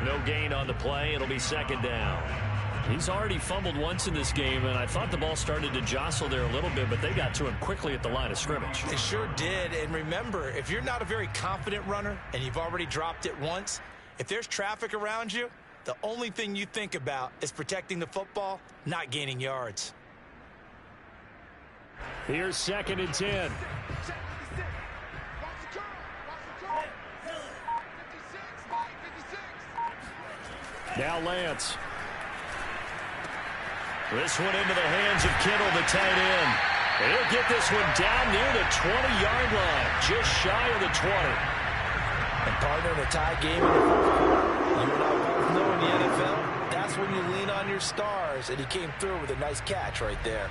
No gain on the play. It'll be 2nd down. He's already fumbled once in this game, and I thought the ball started to jostle there a little bit, but they got to him quickly at the line of scrimmage. They sure did. And remember, if you're not a very confident runner and you've already dropped it once, if there's traffic around you, the only thing you think about is protecting the football, not gaining yards. Here's 2nd and 10. Now Lance. This one into the hands of Kittle, the tight end. And he'll get this one down near the 20-yard line, just shy of the 20. And partner, in a tie game in the 4th quarter, you and I both know in the NFL, that's That's when you lean on your stars, and he came through with a nice catch right there.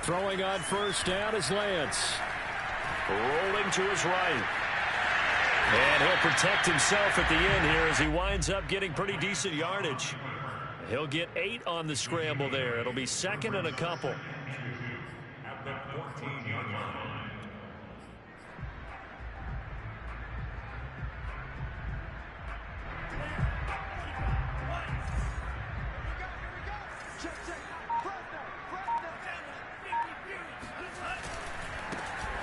Throwing on first down is Lance. Rolling to his right. And he'll protect himself at the end here as he winds up getting pretty decent yardage. He'll get 8 on the scramble there. It'll be second and a couple. At the 14-yard line.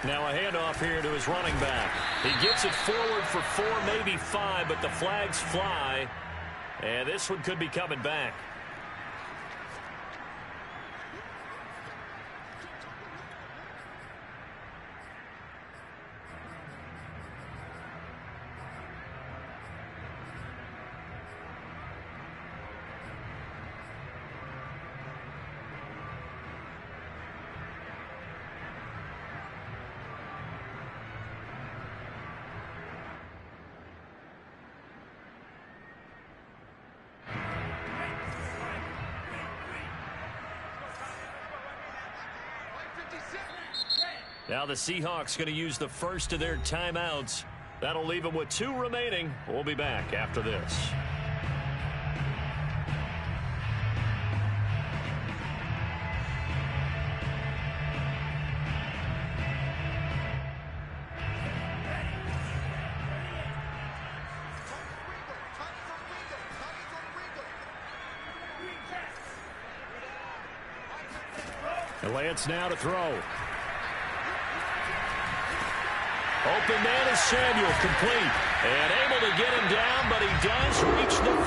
Now a handoff here to his running back. He gets it forward for 4, maybe 5, but the flags fly. And this one could be coming back. Now the Seahawks going to use the first of their timeouts. That'll leave them with 2 remaining. We'll be back after this. And Lance now to throw. Open man is Samuel, complete. And able to get him down, but he does reach the 5.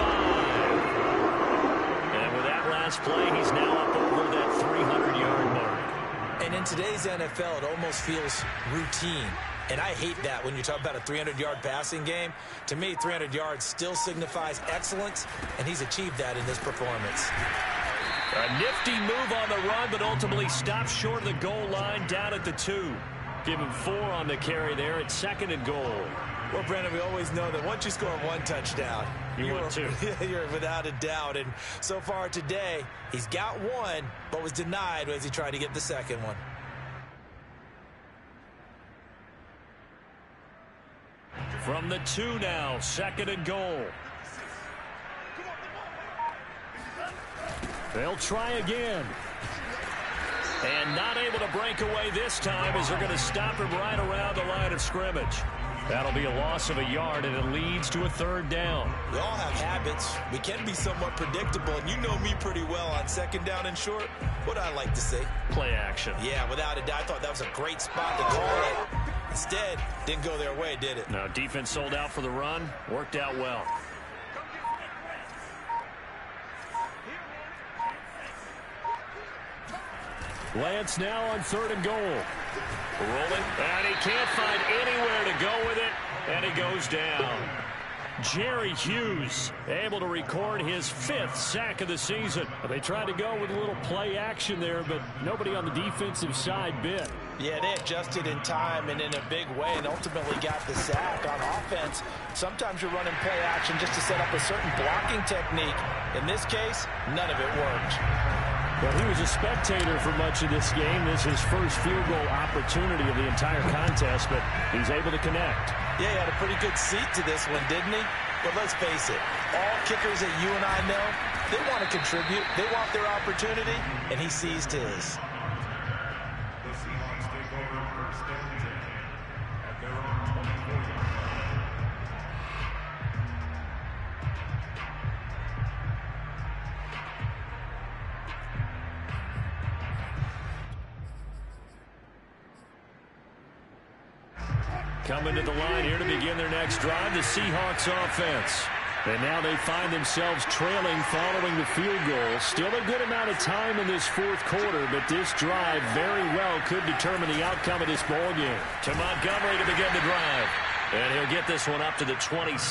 And with that last play, he's now up over that 300-yard mark. And in today's NFL, it almost feels routine. And I hate that when you talk about a 300-yard passing game. To me, 300 yards still signifies excellence, and he's achieved that in this performance. A nifty move on the run, but ultimately stopped short of the goal line down at the 2. Give him 4 on the carry there at 2nd and goal. Well, Brandon, we always know that once you score 1 touchdown, you're without a doubt. And so far today, he's got 1, but was denied as he tried to get the 2nd one. From the 2 now, 2nd and goal. They'll try again. And not able to break away this time as they're going to stop him right around the line of scrimmage. That'll be a loss of a yard, and it leads to a 3rd down. We all have habits. We can be somewhat predictable, and you know me pretty well on 2nd down and short. What I like to say? Play action. Yeah, without a doubt. I thought that was a great spot to call it. Instead, didn't go their way, did it? No, defense sold out for the run. Worked out well. Lance now on 3rd and goal. Rolling, and he can't find anywhere to go with it, and he goes down. Jerry Hughes able to record his 5th sack of the season. They tried to go with a little play action there, but nobody on the defensive side bit. Yeah, they adjusted in time and in a big way and ultimately got the sack on offense. Sometimes you're running play action just to set up a certain blocking technique. In this case, none of it worked. Well, he was a spectator for much of this game. This is his first field goal opportunity of the entire contest, but he's able to connect. Yeah, he had a pretty good seat to this one, didn't he? But let's face it, all kickers that you and I know, they want to contribute. They want their opportunity, and he seized his. The Seahawks take over 1st and 10 at their own 24-yard line. Coming to the line here to begin their next drive, the Seahawks offense. And now they find themselves trailing following the field goal. Still a good amount of time in this 4th quarter, but this drive very well could determine the outcome of this ball game. To Montgomery to begin the drive. And he'll get this one up to the 26.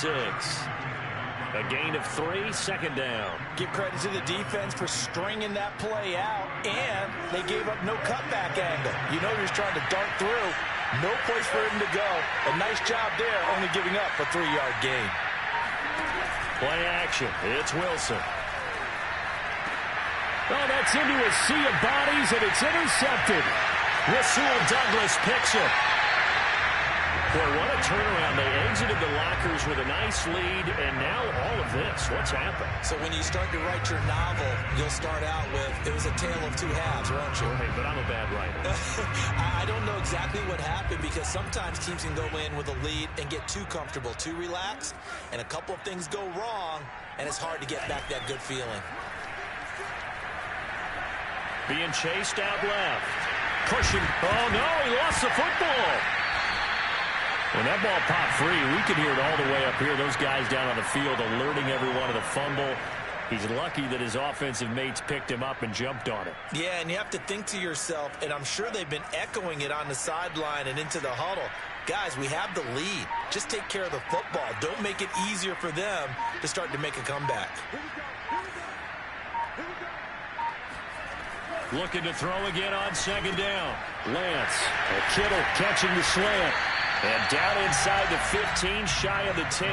A gain of 3, second down. Give credit to the defense for stringing that play out, and they gave up no cutback angle. You know he was trying to dart through. No place for him to go. A nice job there, only giving up a 3-yard gain. Play action. It's Wilson. Oh, that's into a sea of bodies, and it's intercepted. Rasul Douglas picks it. Boy, what a turnaround. They exited the lockers with a nice lead, and now all of this. What's happened? So when you start to write your novel, you'll start out with, it was a tale of two halves, won't you? Right, but I'm a bad writer. I don't know exactly what happened, because sometimes teams can go in with a lead and get too comfortable, too relaxed, and a couple of things go wrong, and it's hard to get back that good feeling. Being chased out left. Pushing. Oh, no, he lost the football. When that ball popped free, we could hear it all the way up here. Those guys down on the field alerting everyone of the fumble. He's lucky that his offensive mates picked him up and jumped on it. Yeah, and you have to think to yourself, and I'm sure they've been echoing it on the sideline and into the huddle. Guys, we have the lead. Just take care of the football. Don't make it easier for them to start to make a comeback. Looking to throw again on second down. Lance. Kittle catching the slant. And down inside the 15, shy of the 10.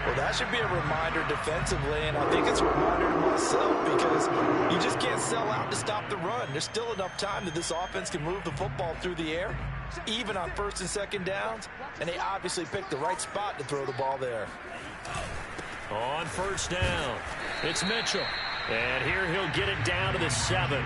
Well, that should be a reminder defensively, and I think it's a reminder to myself, because you just can't sell out to stop the run. There's still enough time that this offense can move the football through the air, even on first and second downs, and they obviously picked the right spot to throw the ball there. On first down, it's Mitchell. And here he'll get it down to the 7.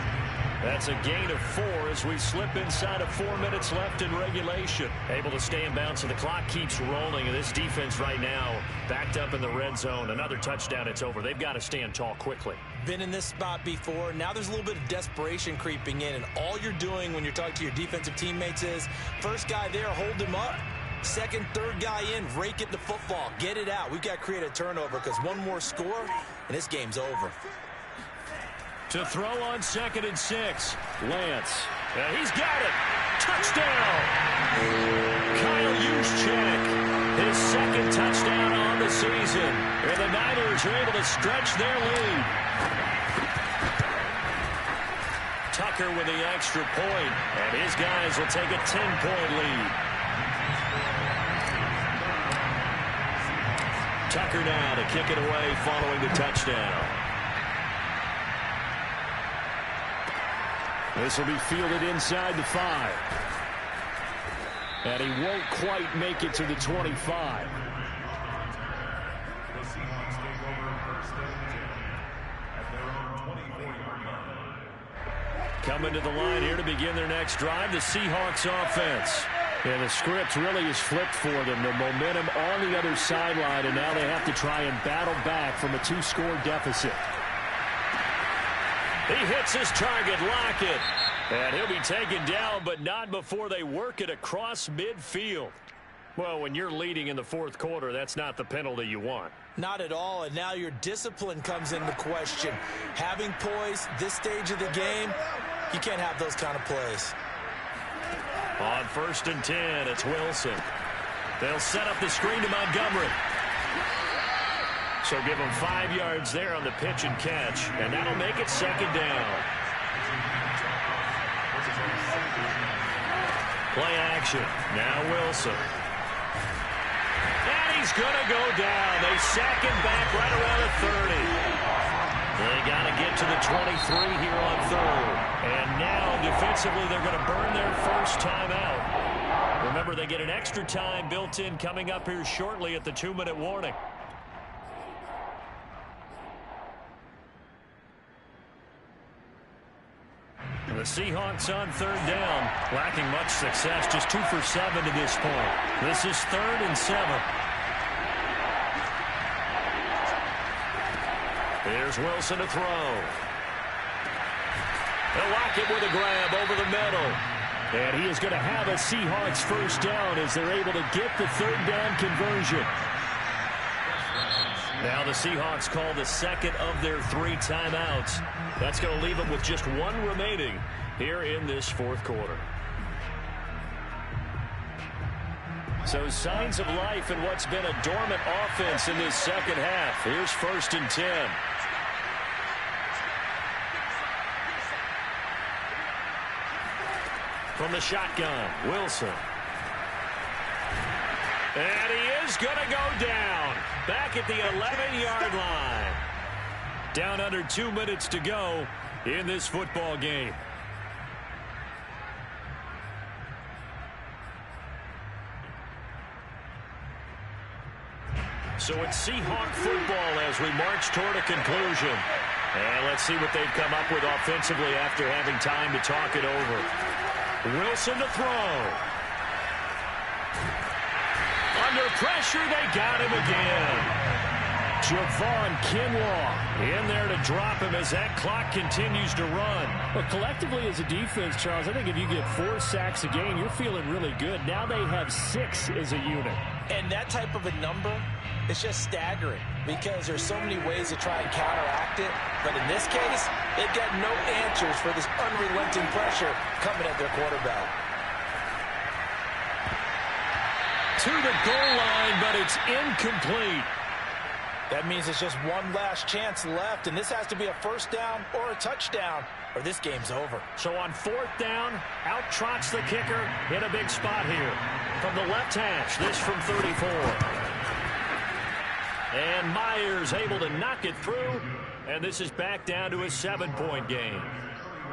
That's a gain of 4 as we slip inside of 4 minutes left in regulation. Able to stay in bounds, and the clock keeps rolling. And this defense right now backed up in the red zone. Another touchdown, it's over. They've got to stand tall quickly. Been in this spot before. Now there's a little bit of desperation creeping in. And all you're doing when you're talking to your defensive teammates is, first guy there, hold him up. Second, third guy in, rake it the football. Get it out. We've got to create a turnover, because one more score, and this game's over. To throw on 2nd and 6. Lance. And he's got it. Touchdown. Kyle Juszczyk. His second touchdown on the season. And the Niners are able to stretch their lead. Tucker with the extra point. And his guys will take a 10-point lead. Tucker now to kick it away following the touchdown. This will be fielded inside the 5. And he won't quite make it to the 25. The Seahawks take over first and 10 at their own 24-yard line. Coming to the line here to begin their next drive, the Seahawks offense. And the script really is flipped for them. The momentum on the other sideline, and now they have to try and battle back from a 2-score deficit. He hits his target, Lockett. And he'll be taken down, but not before they work it across midfield. Well, when you're leading in the 4th quarter, that's not the penalty you want. Not at all, and now your discipline comes into question. Having poise this stage of the game, you can't have those kind of plays. On 1st and 10, it's Wilson. They'll set up the screen to Montgomery. So give him 5 yards there on the pitch and catch, and that'll make it 2nd down. Play action. Now Wilson. And he's going to go down. They sack him back right around the 30. They got to get to the 23 here on 3rd. And now defensively they're going to burn their first timeout. Remember, they get an extra time built in coming up here shortly at the 2-minute warning. The Seahawks on 3rd down, lacking much success, just 2 for 7 to this point. This is 3rd and 7. Here's Wilson to throw. They'll lock it with a grab over the middle. And he is going to have a Seahawks first down as they're able to get the 3rd down conversion. Now the Seahawks call the 2nd of their 3 timeouts. That's going to leave them with just 1 remaining here in this 4th quarter. So signs of life in what's been a dormant offense in this second half. Here's 1st and 10. From the shotgun, Wilson. And he is going to go down. Back at the 11-yard line. Down under 2 minutes to go in this football game. So it's Seahawk football as we march toward a conclusion. And let's see what they've come up with offensively after having time to talk it over. Wilson to throw. Under pressure, they got him again. Javon Kinlaw in there to drop him as that clock continues to run. Well, collectively as a defense, Charles, I think if you get 4 sacks a game, you're feeling really good. Now they have 6 as a unit. And that type of a number is just staggering because there's so many ways to try and counteract it. But in this case, they've got no answers for this unrelenting pressure coming at their quarterback. To the goal line, but it's incomplete. That means it's just one last chance left, and this has to be a first down or a touchdown, or this game's over. So on 4th down, out trots the kicker in a big spot here. From the left hash, this from 34. And Myers able to knock it through, and this is back down to a 7-point game.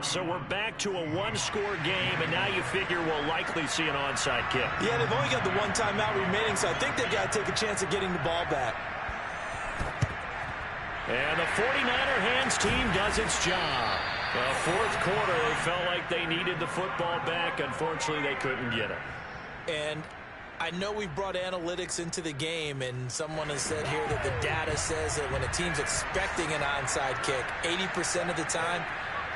So we're back to a 1-score game, and now you figure we'll likely see an onside kick. Yeah, they've only got the 1 timeout remaining, so I think they've got to take a chance at getting the ball back. And the 49er hands team does its job. The 4th quarter, they felt like they needed the football back. Unfortunately, they couldn't get it. And I know we brought analytics into the game, and someone has said here that the data says that when a team's expecting an onside kick, 80% of the time,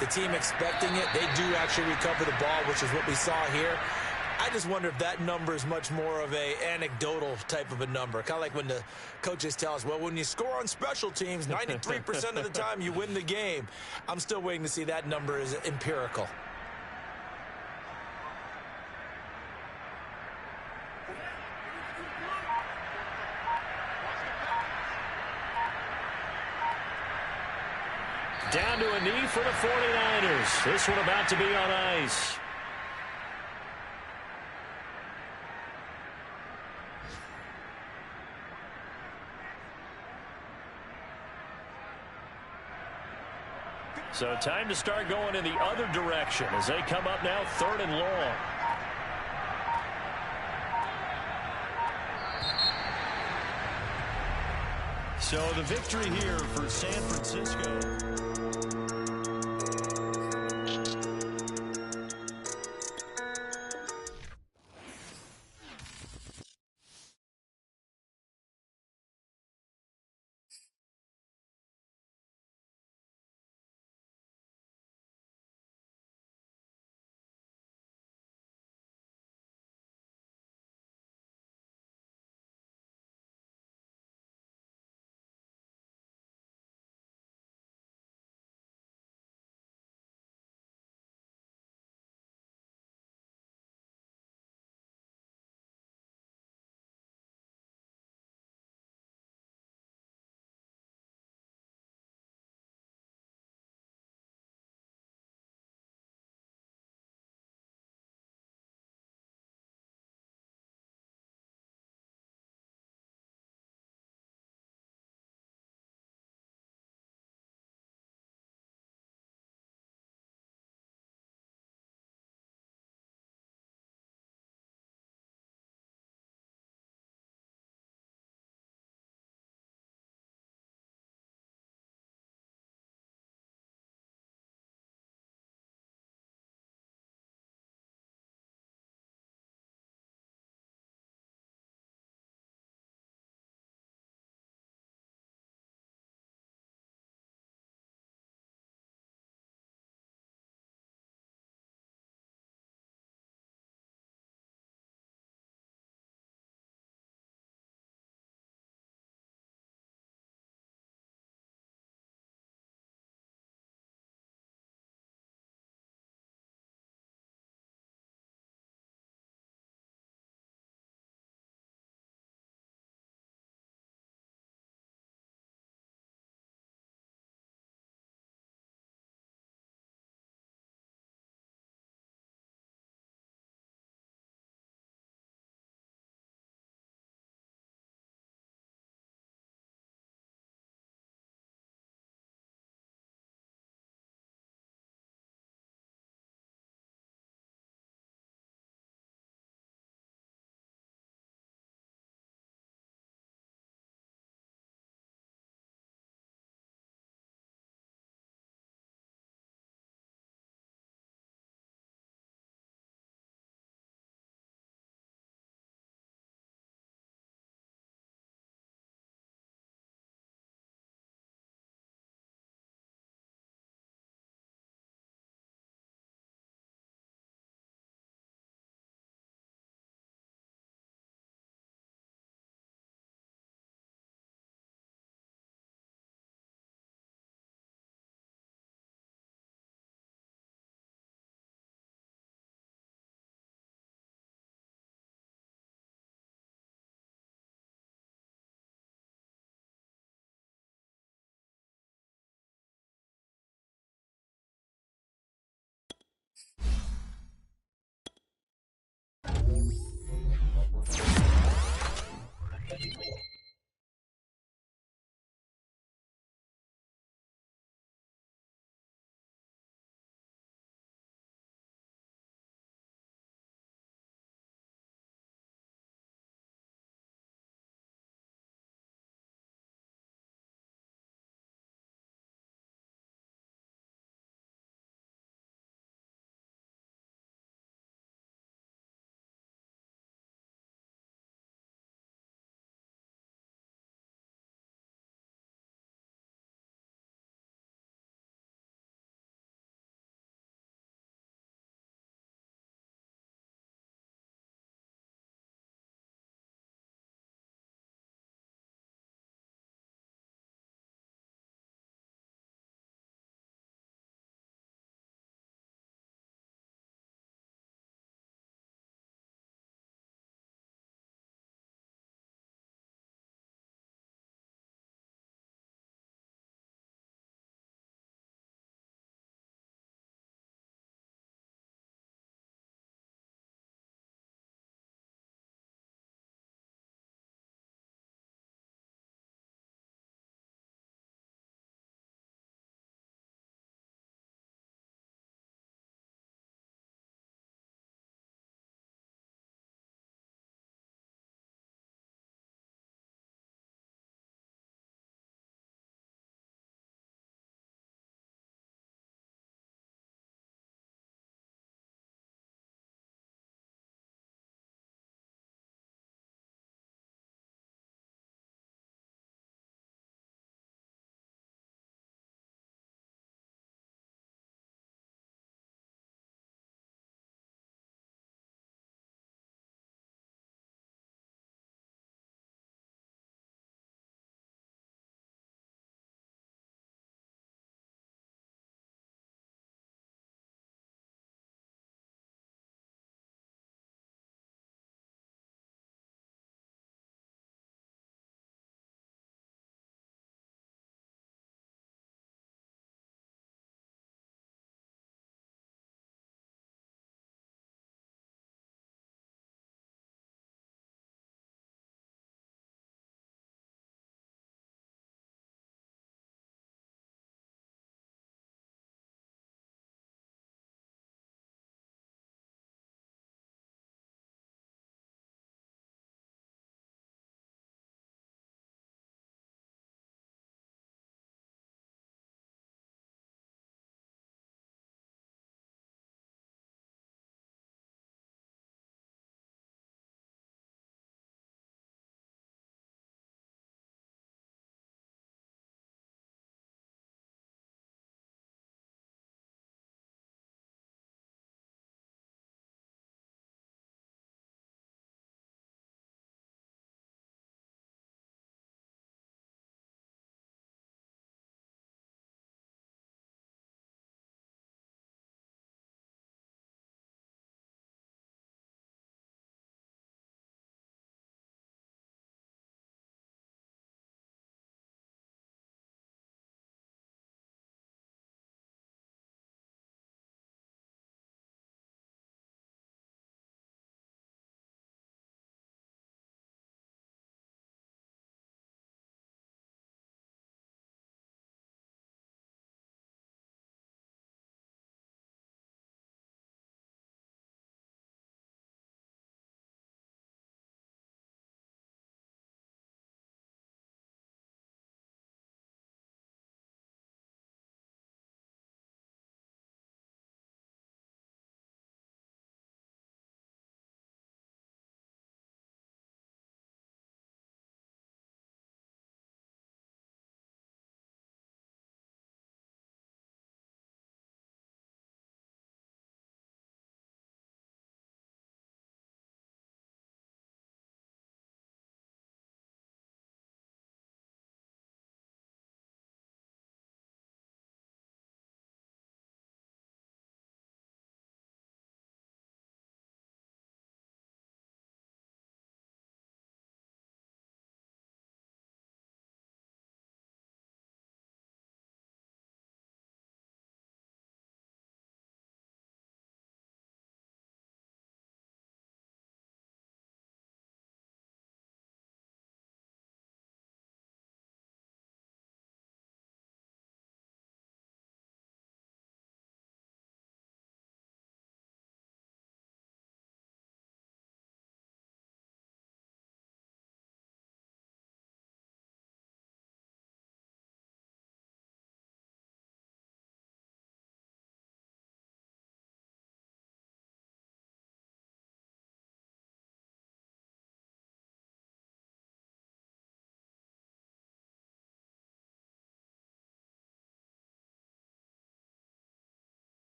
the team expecting it, they do actually recover the ball, which is what we saw here. I just wonder if that number is much more of a anecdotal type of a number. Kind of like when the coaches tell us, well, when you score on special teams, 93% of the time you win the game. I'm still waiting to see that number is empirical. Down to a knee for the 49ers. This one about to be on ice. So time to start going in the other direction as they come up now 3rd and long. So the victory here for San Francisco.